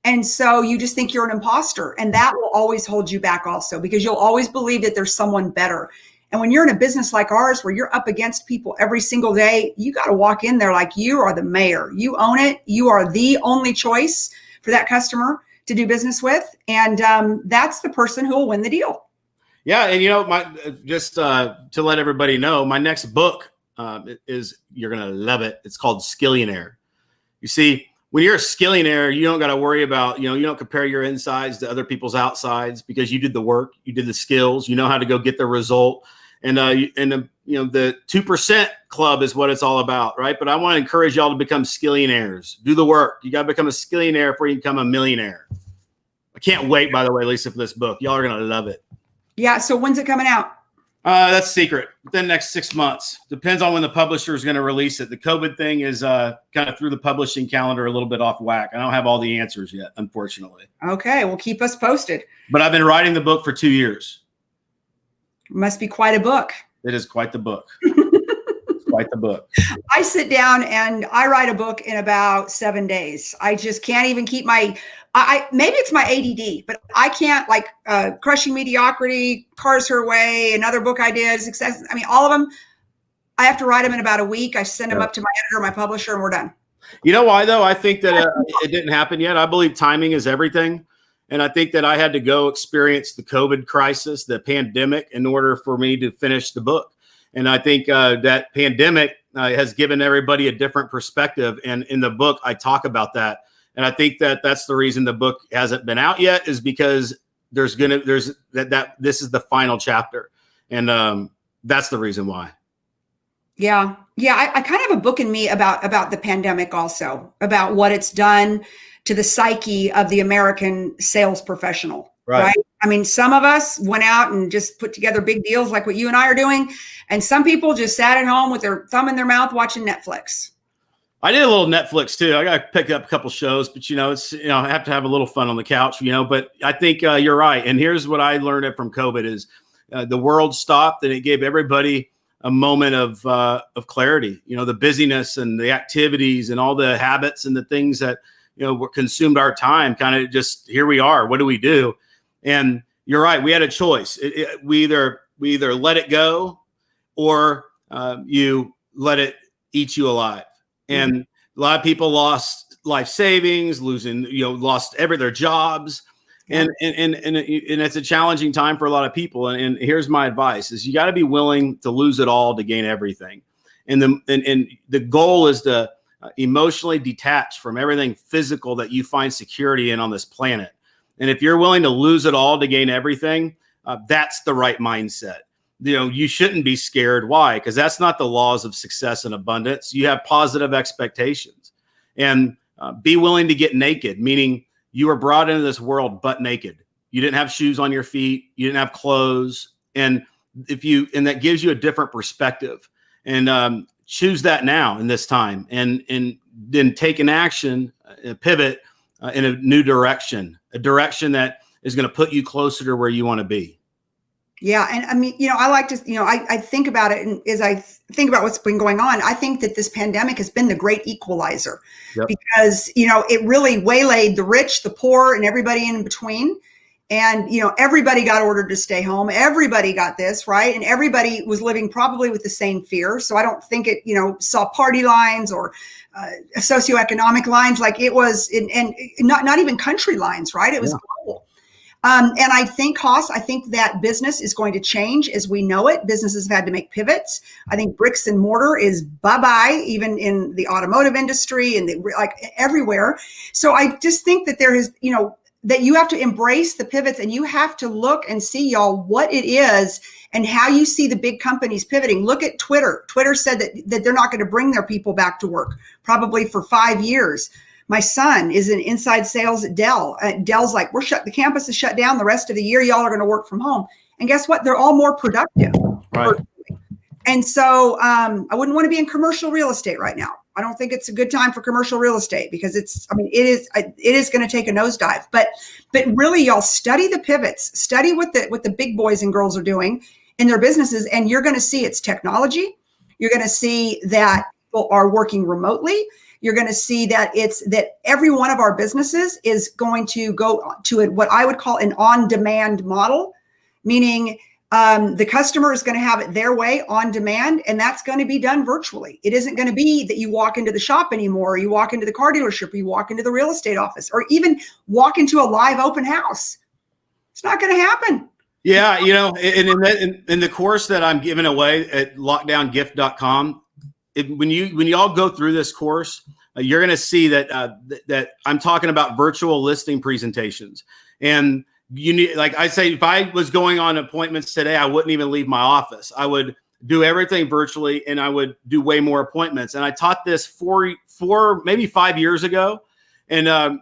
And so you just think you're an imposter, and that will always hold you back also, because you'll always believe that there's someone better. And when you're in a business like ours, where you're up against people every single day, you got to walk in there like you are the mayor. You own it. You are the only choice for that customer to do business with. And that's the person who will win the deal. Yeah. And, just to let everybody know, my next book is, you're going to love it. It's called Skillionaire. You see, when you're a skillionaire, you don't got to worry about, you don't compare your insides to other people's outsides, because you did the work, you did the skills, you know how to go get the result. And the 2% club is what it's all about, right? But I want to encourage y'all to become skillionaires. Do the work. You got to become a skillionaire before you become a millionaire. I can't wait, by the way, Lisa, for this book. Y'all are going to love it. Yeah. So when's it coming out? That's secret. Within the next 6 months. Depends on when the publisher is going to release it. The COVID thing is kind of threw the publishing calendar a little bit off whack. I don't have all the answers yet, unfortunately. Okay. Well, keep us posted. But I've been writing the book for 2 years. Must be quite a book. It is quite the book. It's quite the book. I sit down and I write a book in about 7 days. I just can't even keep maybe it's my ADD, but I can't, like Crushing Mediocrity, Cars Her Way, another book I did, Success. I mean, all of them, I have to write them in about a week. I send them up to my editor, my publisher, and we're done. You know why, though? I think that it didn't happen yet. I believe timing is everything. And I think that I had to go experience the COVID crisis, the pandemic, in order for me to finish the book. And I think that pandemic has given everybody a different perspective. And in the book, I talk about that. And I think that that's the reason the book hasn't been out yet, is because this is the final chapter. And that's the reason why. Yeah. Yeah. I kind of have a book in me about the pandemic also, about what it's done to the psyche of the American sales professional. Right. I mean, some of us went out and just put together big deals like what you and I are doing. And some people just sat at home with their thumb in their mouth watching Netflix. I did a little Netflix too. I got to pick up a couple shows, but it's, I have to have a little fun on the couch, but I think you're right. And here's what I learned from COVID is the world stopped, and it gave everybody a moment of clarity. The busyness and the activities and all the habits and the things that, were consumed our time, kind of just, here we are. What do we do? And you're right. We had a choice. We either let it go, or you let it eat you alive. And a lot of people lost life savings, lost their jobs. Yeah. And it's a challenging time for a lot of people. And here's my advice is you got to be willing to lose it all to gain everything. And the goal is to emotionally detach from everything physical that you find security in on this planet. And if you're willing to lose it all to gain everything, that's the right mindset. You shouldn't be scared. Why? Because that's not the laws of success and abundance. You have positive expectations, and be willing to get naked, meaning you were brought into this world butt naked. You didn't have shoes on your feet. You didn't have clothes. And that gives you a different perspective, and choose that now in this time, and then take an action, pivot in a new direction, a direction that is going to put you closer to where you want to be. Yeah. And I mean, I like to, I think about it, and as I think about what's been going on, I think that this pandemic has been the great equalizer. Yep. Because, it really waylaid the rich, the poor, and everybody in between. And, everybody got ordered to stay home. Everybody got this, right? And everybody was living probably with the same fear. So I don't think it, saw party lines or socioeconomic lines like it was, and not even country lines, right? It was global. And I think, Hoss, that business is going to change as we know it. Businesses have had to make pivots. I think bricks and mortar is bye-bye, even in the automotive industry and like everywhere. So I just think that there is, that you have to embrace the pivots and you have to look and see, y'all, what it is and how you see the big companies pivoting. Look at Twitter. Twitter said that they're not going to bring their people back to work probably for 5 years. My son is in inside sales at Dell. Dell's like, the campus is shut down the rest of the year. Y'all are going to work from home. And guess what? They're all more productive. Right. And so I wouldn't want to be in commercial real estate right now. I don't think it's a good time for commercial real estate because it is going to take a nosedive. But really, y'all, study the pivots, study what the big boys and girls are doing in their businesses, and you're going to see it's technology. You're going to see that people are working remotely. You're going to see that that every one of our businesses is going to go to what I would call an on-demand model, meaning the customer is going to have it their way on demand, and that's going to be done virtually. It isn't going to be that you walk into the shop anymore, or you walk into the car dealership, or you walk into the real estate office, or even walk into a live open house. It's not going to happen. Yeah, in the course that I'm giving away at lockdowngift.com, when you all go through this course, you're going to see that I'm talking about virtual listing presentations. And you need, like I say, if I was going on appointments today, I wouldn't even leave my office. I would do everything virtually, and I would do way more appointments. And I taught this maybe 5 years ago, and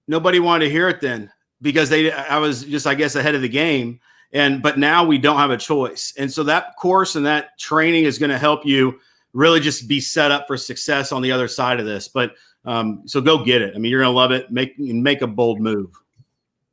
nobody wanted to hear it then because I was just, I guess, ahead of the game. But now we don't have a choice. And so that course and that training is going to help you really just be set up for success on the other side of this. But so go get it. I mean, you're going to love it. Make a bold move.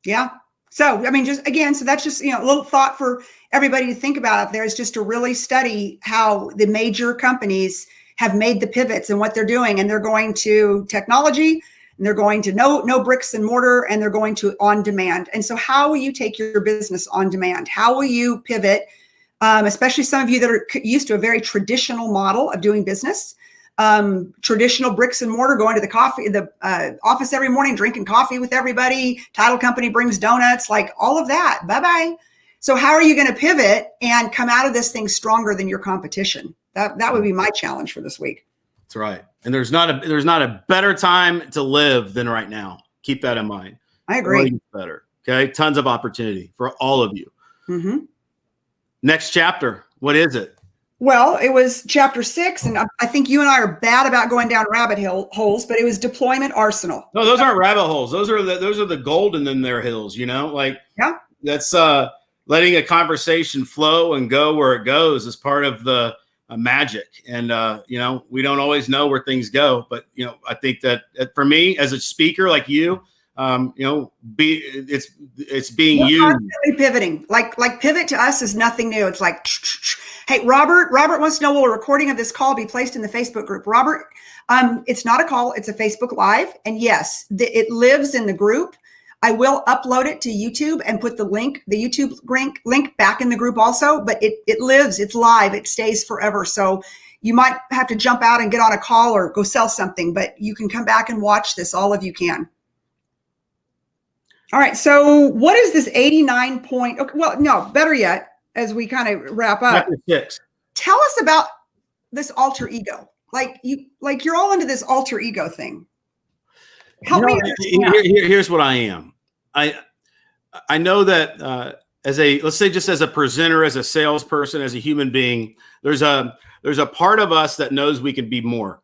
Yeah. So, I mean, so that's just, a little thought for everybody to think about out there is just to really study how the major companies have made the pivots and what they're doing. And they're going to technology, and they're going to no bricks and mortar, and they're going to on demand. And so how will you take your business on demand? How will you pivot? Especially some of you that are used to a very traditional model of doing business. Traditional bricks and mortar, going to the office every morning, drinking coffee with everybody. Title company brings donuts, like all of that. Bye-bye. So how are you going to pivot and come out of this thing stronger than your competition? That would be my challenge for this week. That's right. And there's not a better time to live than right now. Keep that in mind. I agree. Better. Okay. Tons of opportunity for all of you. Mm-hmm. Next chapter. What is it? Well, it was chapter 6, and I think you and I are bad about going down rabbit holes, but it was deployment arsenal. No, those aren't rabbit holes. Those are the golden in their hills, That's letting a conversation flow and go where it goes is part of the magic. And, we don't always know where things go, but, I think that for me as a speaker like you, it's being used. Constantly pivoting, like pivot to us is nothing new. It's like, hey, Robert wants to know, will a recording of this call be placed in the Facebook group? Robert, it's not a call, it's a Facebook Live. And yes, it lives in the group. I will upload it to YouTube and put the YouTube link back in the group also, but it lives, it's live, it stays forever. So you might have to jump out and get on a call or go sell something, but you can come back and watch this. All of you can. All right. So what is this 89 point? Okay, well, no, better yet, as we kind of wrap up, Chapter 6. Tell us about this alter ego. You're all into this alter ego thing. Help me understand. Here's what I am. I know that let's say just as a presenter, as a salesperson, as a human being, there's a part of us that knows we can be more,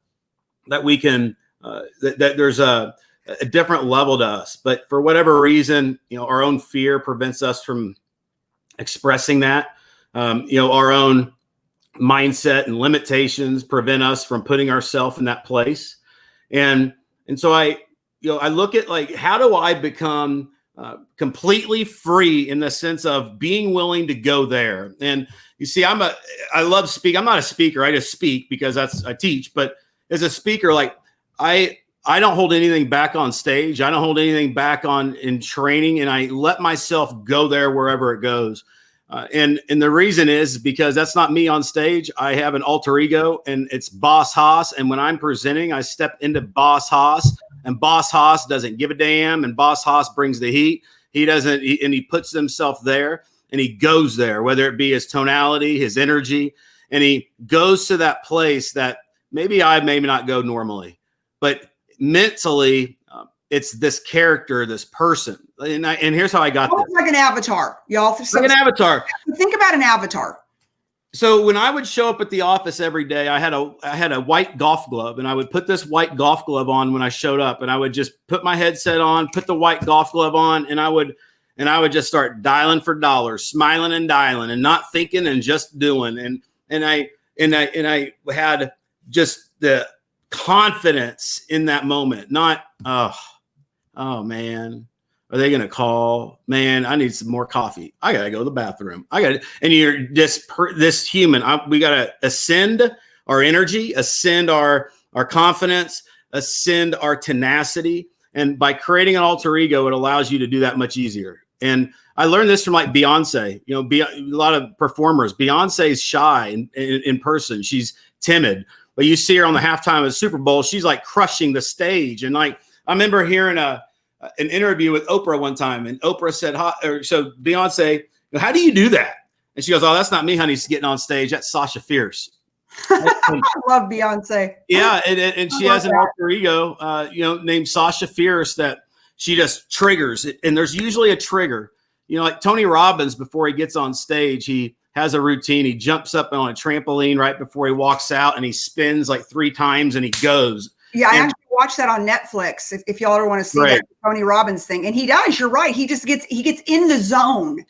that we can, that there's a different level to us, but for whatever reason, our own fear prevents us from expressing that. Our own mindset and limitations prevent us from putting ourselves in that place. And so I look at how do I become completely free in the sense of being willing to go there. And you see, I love speaking. I'm not a speaker. I just speak because I teach, but as a speaker, I don't hold anything back on stage. I don't hold anything back in training, and I let myself go there wherever it goes. And the reason is because that's not me on stage. I have an alter ego, and it's Boss Hoss. And when I'm presenting, I step into Boss Hoss, and Boss Hoss doesn't give a damn. And Boss Hoss brings the heat. He doesn't, and he puts himself there, and he goes there, whether it be his tonality, his energy, and he goes to that place that maybe I may not go normally, but mentally, it's this character, this person. And here's how I got this. Like an avatar, y'all. Like an avatar. Think about an avatar. So when I would show up at the office every day, I had a white golf glove, and I would put this white golf glove on when I showed up, and I would just put my headset on, put the white golf glove on, and I would just start dialing for dollars, smiling and dialing, and not thinking and just doing. And I had just the confidence in that moment. Not oh man, are they gonna call? Man, I need some more coffee. I gotta go to the bathroom. And you're this human. We gotta ascend our energy, ascend our confidence, ascend our tenacity. And by creating an alter ego, it allows you to do that much easier. And I learned this from like Beyonce. You know, a lot of performers. Beyonce is shy in person. She's timid. But you see her on the halftime of the Super Bowl, she's like crushing the stage. And like, I remember hearing an interview with Oprah one time, and Oprah said, so Beyonce, how do you do that? And she goes, oh, that's not me, honey. She's getting on stage. That's Sasha Fierce. I love Beyonce. Yeah. And she has an alter ego, named Sasha Fierce that she just triggers. And there's usually a trigger, like Tony Robbins, before he gets on stage, he has a routine. He jumps up on a trampoline right before he walks out, and he spins like 3 times, and he goes. Yeah, I actually watched that on Netflix. If y'all ever want to see that Tony Robbins thing, and he does. You're right. He gets in the zone,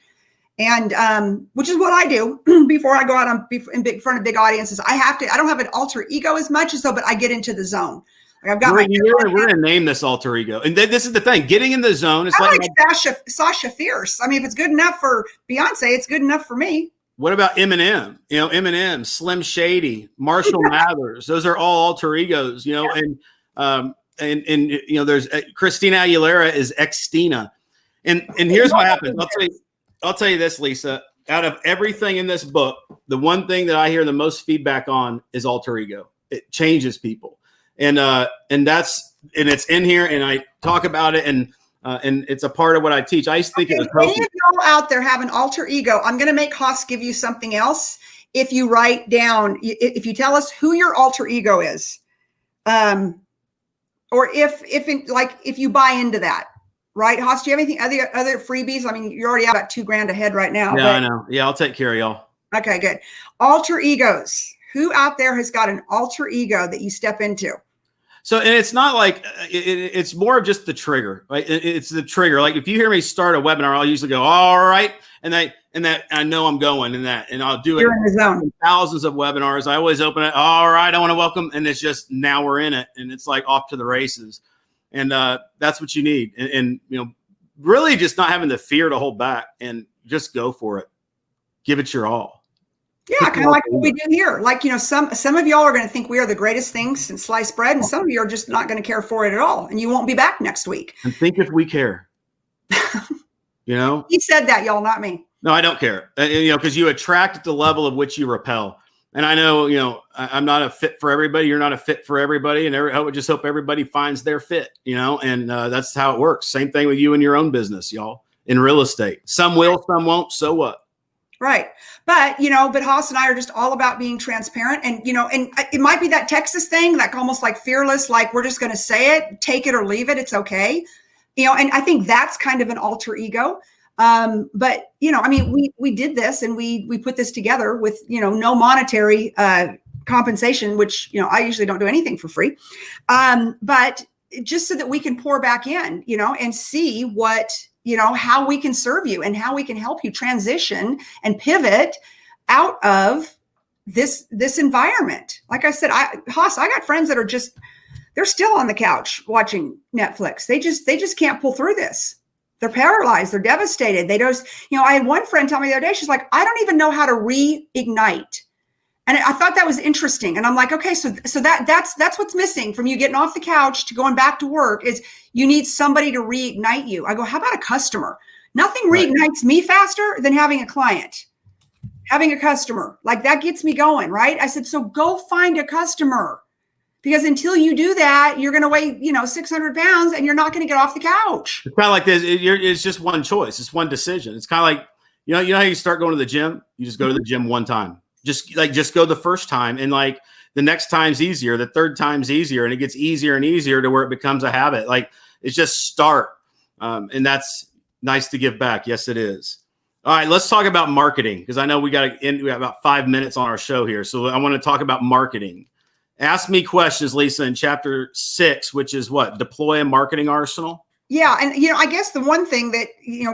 and which is what I do before I go out in front of big audiences. I don't have an alter ego as much as though, but I get into the zone. Like I've got we're going to name this alter ego, and this is the thing: getting in the zone. It's like Sasha Fierce. I mean, if it's good enough for Beyonce, it's good enough for me. What about Eminem? Eminem, Slim Shady, Marshall Mathers. Those are all alter egos. And there's Christina Aguilera is Xtina, and here's what happens. I'll tell you this, Lisa. Out of everything in this book, the one thing that I hear the most feedback on is alter ego. It changes people, and it's in here, and I talk about it, and it's a part of what I teach. I used to think it was any of y'all out there have an alter ego. I'm going to make Hoss give you something else. If you write down, if you tell us who your alter ego is, or if you buy into that, right? Hoss, do you have anything other freebies? I mean, you're already out about $2,000 ahead right now. Yeah, I know. Yeah, I'll take care of y'all. Okay, good. Alter egos. Who out there has got an alter ego that you step into? So, and it's not like it's more of just the trigger, right? It's the trigger. Like if you hear me start a webinar, I'll usually go, all right. And that I know I'm going and I'll do it. You're in the zone. Thousands of webinars. I always open it. All right. I want to welcome. And it's just, now we're in it, and it's like off to the races. And that's what you need. And really just not having the fear to hold back and just go for it. Give it your all. Yeah, kind of like what we do here. Like, some of y'all are going to think we are the greatest things since sliced bread, and some of you are just not going to care for it at all, and you won't be back next week. And think if we care. He said that, y'all, not me. No, I don't care. Because you attract at the level of which you repel. And I know, I'm not a fit for everybody. You're not a fit for everybody. And I would just hope everybody finds their fit, and that's how it works. Same thing with you in your own business, y'all, in real estate. Some will, some won't. So what? Right. But Hoss and I are just all about being transparent, and it might be that Texas thing, like almost like fearless, like we're just going to say it, take it or leave it. It's okay. And I think that's kind of an alter ego. But we did this, and we put this together with, no monetary, compensation, which, I usually don't do anything for free. But just so that we can pour back in, and see what, how we can serve you and how we can help you transition and pivot out of this environment. Like I said, Hoss, I got friends that are they're still on the couch watching Netflix. They just can't pull through this. They're paralyzed. They're devastated. They just, I had one friend tell me the other day, she's like, I don't even know how to reignite And I thought that was interesting. And I'm like, okay, so that's what's missing from you getting off the couch to going back to work is you need somebody to reignite you. I go, how about a customer? Nothing reignites me faster than having a client, having a customer. Like that gets me going, right? I said, so go find a customer, because until you do that, you're going to weigh, 600 pounds and you're not going to get off the couch. It's kind of like this. It's just one choice. It's one decision. It's kind of like, you know how you start going to the gym? You just go to the gym one time. Just go the first time, and like the next time's easier, the third time's easier, and it gets easier and easier to where it becomes a habit. Like it's just start. And that's nice to give back. Yes, it is. All right, let's talk about marketing, because I know we got about 5 minutes on our show here. So I want to talk about marketing. Ask me questions, Lisa, in chapter 6, which is what? Deploy a marketing arsenal. Yeah. And, I guess the one thing that,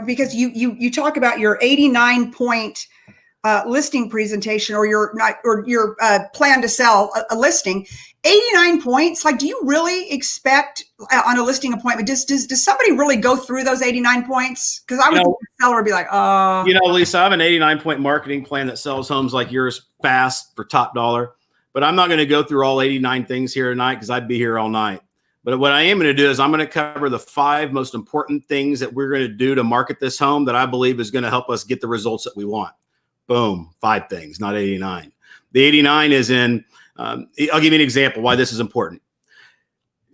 because you talk about your 89-point listing presentation or your plan to sell a listing, 89 points. Like, do you really expect on a listing appointment, does somebody really go through those 89 points? Because I would think the seller would be like, Lisa, I have an 89-point marketing plan that sells homes like yours fast for top dollar, but I'm not going to go through all 89 things here tonight because I'd be here all night. But what I am going to do is I'm going to cover the 5 most important things that we're going to do to market this home that I believe is going to help us get the results that we want. Boom, 5 things, not 89. The 89 is in, I'll give you an example why this is important.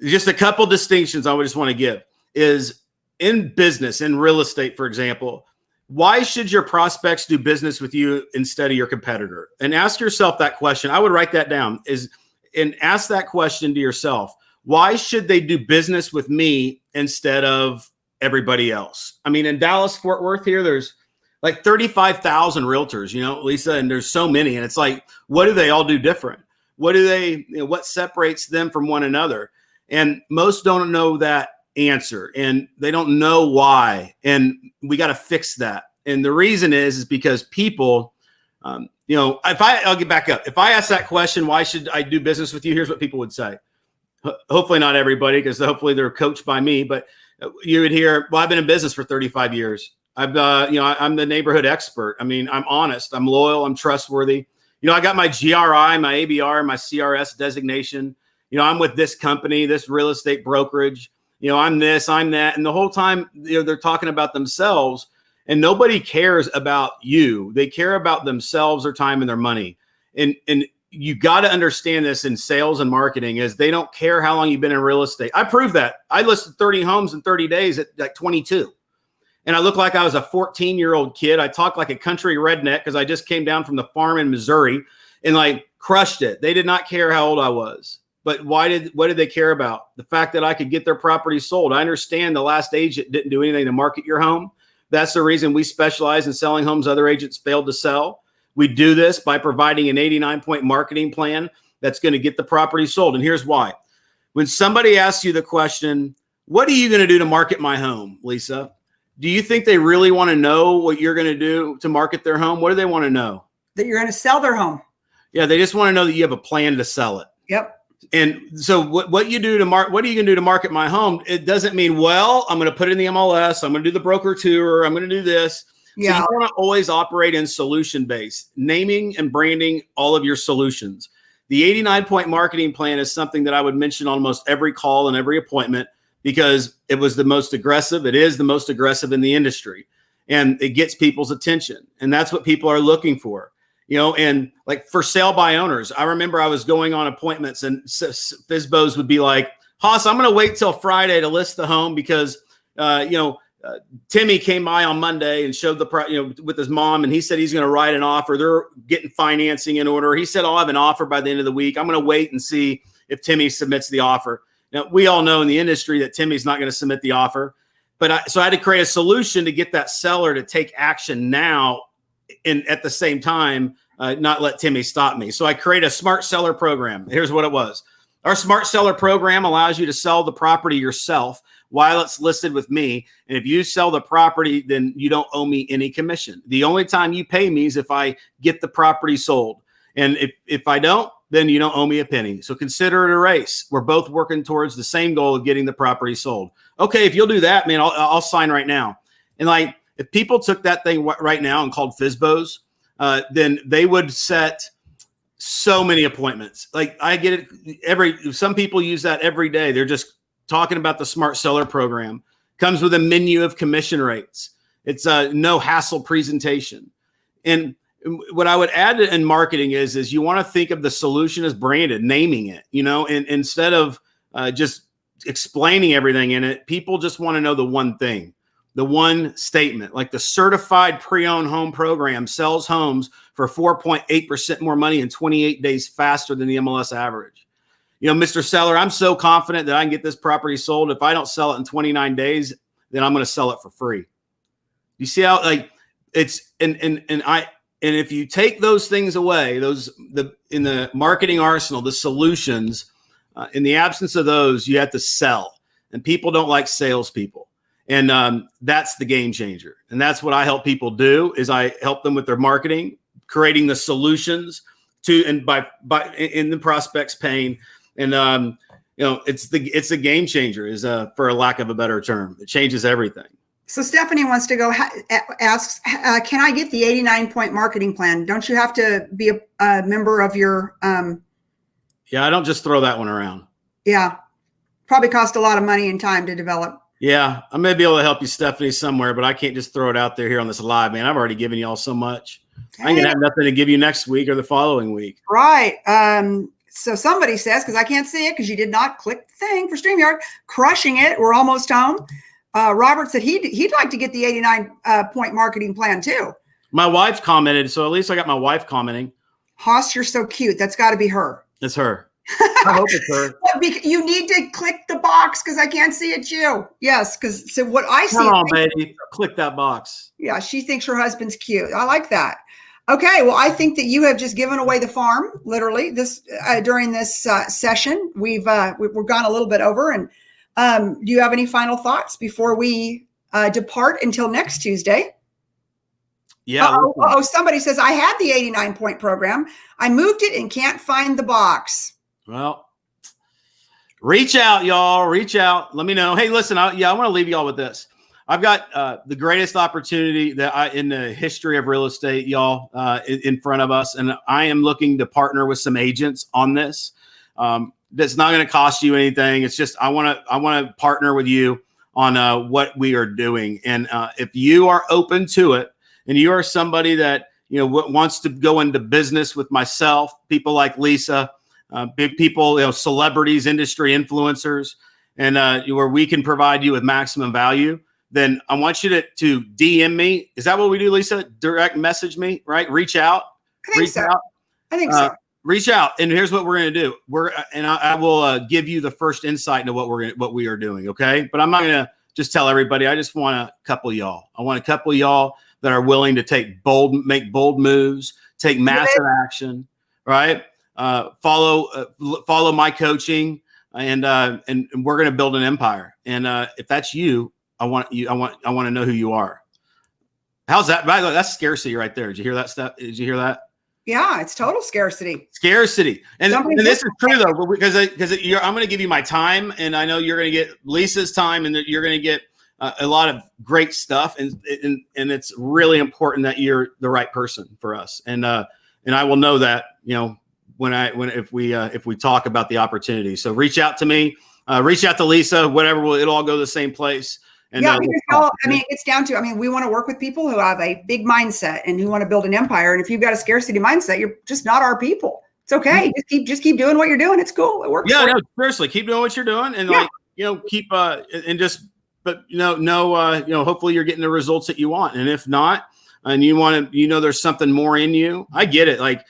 Just a couple distinctions I would just want to give is in business, in real estate, for example, why should your prospects do business with you instead of your competitor? And ask yourself that question. I would write that down and ask that question to yourself. Why should they do business with me instead of everybody else? I mean, in Dallas, Fort Worth here, there's like 35,000 realtors, Lisa, and there's so many. And it's like, what do they all do different? What do they, what separates them from one another? And most don't know that answer, and they don't know why. And we got to fix that. And the reason is because people, I'll get back up. If I ask that question, why should I do business with you? Here's what people would say. Hopefully not everybody, because hopefully they're coached by me, but you would hear, well, I've been in business for 35 years. I'm the neighborhood expert. I mean, I'm honest, I'm loyal, I'm trustworthy. I got my GRI, my ABR, my CRS designation. I'm with this company, this real estate brokerage. I'm this, I'm that. And the whole time, they're talking about themselves, and nobody cares about you. They care about themselves, their time, and their money. And you got to understand this in sales and marketing is they don't care how long you've been in real estate. I proved that. I listed 30 homes in 30 days at like 22. And I looked like I was a 14-year-old kid. I talked like a country redneck because I just came down from the farm in Missouri and like crushed it. They did not care how old I was. But what did they care about? The fact that I could get their property sold. I understand the last agent didn't do anything to market your home. That's the reason we specialize in selling homes other agents failed to sell. We do this by providing an 89-point marketing plan that's going to get the property sold. And here's why. When somebody asks you the question, what are you going to do to market my home, Lisa? Do you think they really want to know what you're going to do to market their home? What do they want to know? That you're going to sell their home. Yeah, they just want to know that you have a plan to sell it. Yep. And so what are you going to do to market my home? It doesn't mean, well, I'm going to put it in the MLS. I'm going to do the broker tour. I'm going to do this. Yeah. So you want to always operate in solution based, naming and branding all of your solutions. The 89-point marketing plan is something that I would mention on almost every call and every appointment because it was the most aggressive. It is the most aggressive in the industry, and it gets people's attention. And that's what people are looking for. And like for sale by owners, I remember I was going on appointments and FSBOs would be like, Hoss, I'm going to wait till Friday to list the home because, Timmy came by on Monday and showed with his mom, and he said he's going to write an offer. They're getting financing in order. He said, I'll have an offer by the end of the week. I'm going to wait and see if Timmy submits the offer. Now, we all know in the industry that Timmy's not going to submit the offer, so I had to create a solution to get that seller to take action now and at the same time, not let Timmy stop me. So I created a smart seller program. Here's what it was. Our smart seller program allows you to sell the property yourself while it's listed with me. And if you sell the property, then you don't owe me any commission. The only time you pay me is if I get the property sold. And if I don't, then you don't owe me a penny. So consider it a race. We're both working towards the same goal of getting the property sold. Okay, if you'll do that, man, I'll sign right now. And like, if people took that thing right now and called FSBOs, then they would set so many appointments. Like I get it some people use that every day. They're just talking about the Smart Seller program. Comes with a menu of commission rates. It's a no hassle presentation. And what I would add in marketing is you want to think of the solution as branded, naming it, and instead of just explaining everything in it, people just want to know the one thing, the one statement. Like the certified pre-owned home program sells homes for 4.8% more money in 28 days faster than the MLS average. Mr. Seller, I'm so confident that I can get this property sold. If I don't sell it in 29 days, then I'm going to sell it for free. You see how it's and if you take those things away, in the marketing arsenal, the solutions, in the absence of those, you have to sell, and people don't like salespeople. And that's the game changer. And that's what I help people do is I help them with their marketing, creating the solutions and by in the prospect's pain. And it's a game changer is for a lack of a better term. It changes everything. So Stefanie wants to asks, can I get the 89-point marketing plan? Don't you have to be a member of your? Yeah, I don't just throw that one around. Yeah, probably cost a lot of money and time to develop. Yeah, I may be able to help you, Stefanie, somewhere, but I can't just throw it out there here on this live, man. I've already given you all so much. Okay. I'm gonna have nothing to give you next week or the following week. Right. So somebody says, because I can't see it because you did not click the thing for StreamYard, crushing it. We're almost home. Robert said he'd like to get the 89-point marketing plan too. My wife commented, so at least I got my wife commenting. Hoss, you're so cute. That's got to be her. It's her. I hope it's her. You need to click the box because I can't see it's you. Yes, because so what I see. Come on, baby. Click that box. Yeah, she thinks her husband's cute. I like that. Okay, well, I think that you have just given away the farm, literally. This during this session, we've gone a little bit over. And do you have any final thoughts before we depart until next Tuesday? Yeah. Somebody says I had the 89-point program. I moved it and can't find the box. Well, reach out, y'all. Reach out. Let me know. Hey, listen. I want to leave y'all with this. I've got the greatest opportunity in the history of real estate, y'all, in front of us. And I am looking to partner with some agents on this. That's not going to cost you anything. It's just, I want to partner with you on what we are doing. And if you are open to it and you are somebody that, wants to go into business with myself, people like Lisa, big people, celebrities, industry influencers, and where we can provide you with maximum value, then I want you to DM me. Is that what we do, Lisa? Direct message me, right? Reach out. I think so. Reach out, and here's what we're going to do. I will give you the first insight into what we are doing. Okay, but I'm not going to just tell everybody. I just want a couple of y'all. I want a couple of y'all that are willing to make bold moves, take massive action. Right? Follow my coaching, and we're going to build an empire. And if that's you, I want to know who you are. How's that? By the way, that's scarcity right there. Did you hear that stuff? Did you hear that? Yeah, it's total scarcity. And this is true though, because I'm going to give you my time, and I know you're going to get Lisa's time, and you're going to get a lot of great stuff, and it's really important that you're the right person for us. And I will know that, if we talk about the opportunity. So reach out to me, reach out to Lisa, whatever. It'll all go to the same place. And it gets down to, we want to work with people who have a big mindset and who want to build an empire. And if you've got a scarcity mindset, you're just not our people. It's okay. Just keep doing what you're doing. It's cool. It works. Yeah, no, seriously, keep doing what you're doing, and hopefully you're getting the results that you want. And if not, and you want to, there's something more in you. I get it. Like,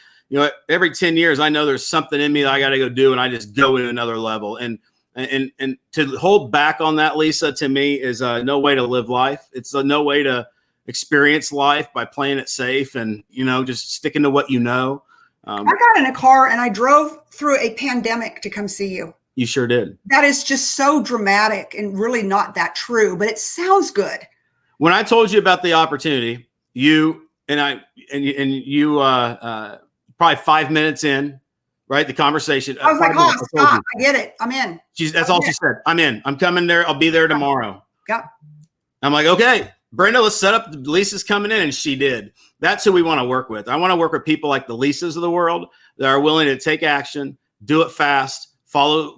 every 10 years, I know there's something in me that I got to go do, and I just go to another level. And to hold back on that, Lisa, to me is no way to live life. It's no way to experience life by playing it safe and, just sticking to what you know. I got in a car and I drove through a pandemic to come see you. You sure did. That is just so dramatic and really not that true, but it sounds good. When I told you about the opportunity, you probably 5 minutes in, right? The conversation. I was like, oh, stop. I get it. I'm in. That's all she said. I'm in. I'm coming there. I'll be there tomorrow. Yeah. I'm like, okay. Brenda, let's set up. Lisa's coming in, and she did. That's who we want to work with. I want to work with people like the Lisas of the world that are willing to take action, do it fast, follow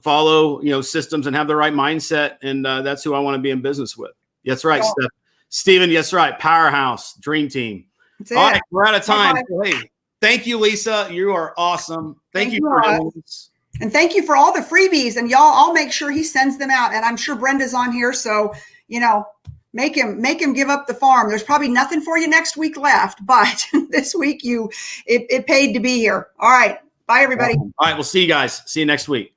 systems, and have the right mindset. And that's who I want to be in business with. That's right, Well, Stephen. Yes, right. Powerhouse, dream team. That's it. All right, we're out of time. Bye-bye. Hey, thank you, Lisa. You are awesome. Thank you for Hoss. doing this. And thank you for all the freebies. And y'all, I'll make sure he sends them out. And I'm sure Brenda's on here. So, make him give up the farm. There's probably nothing for you next week left, but this week it paid to be here. All right. Bye, everybody. All right. We'll see you guys. See you next week.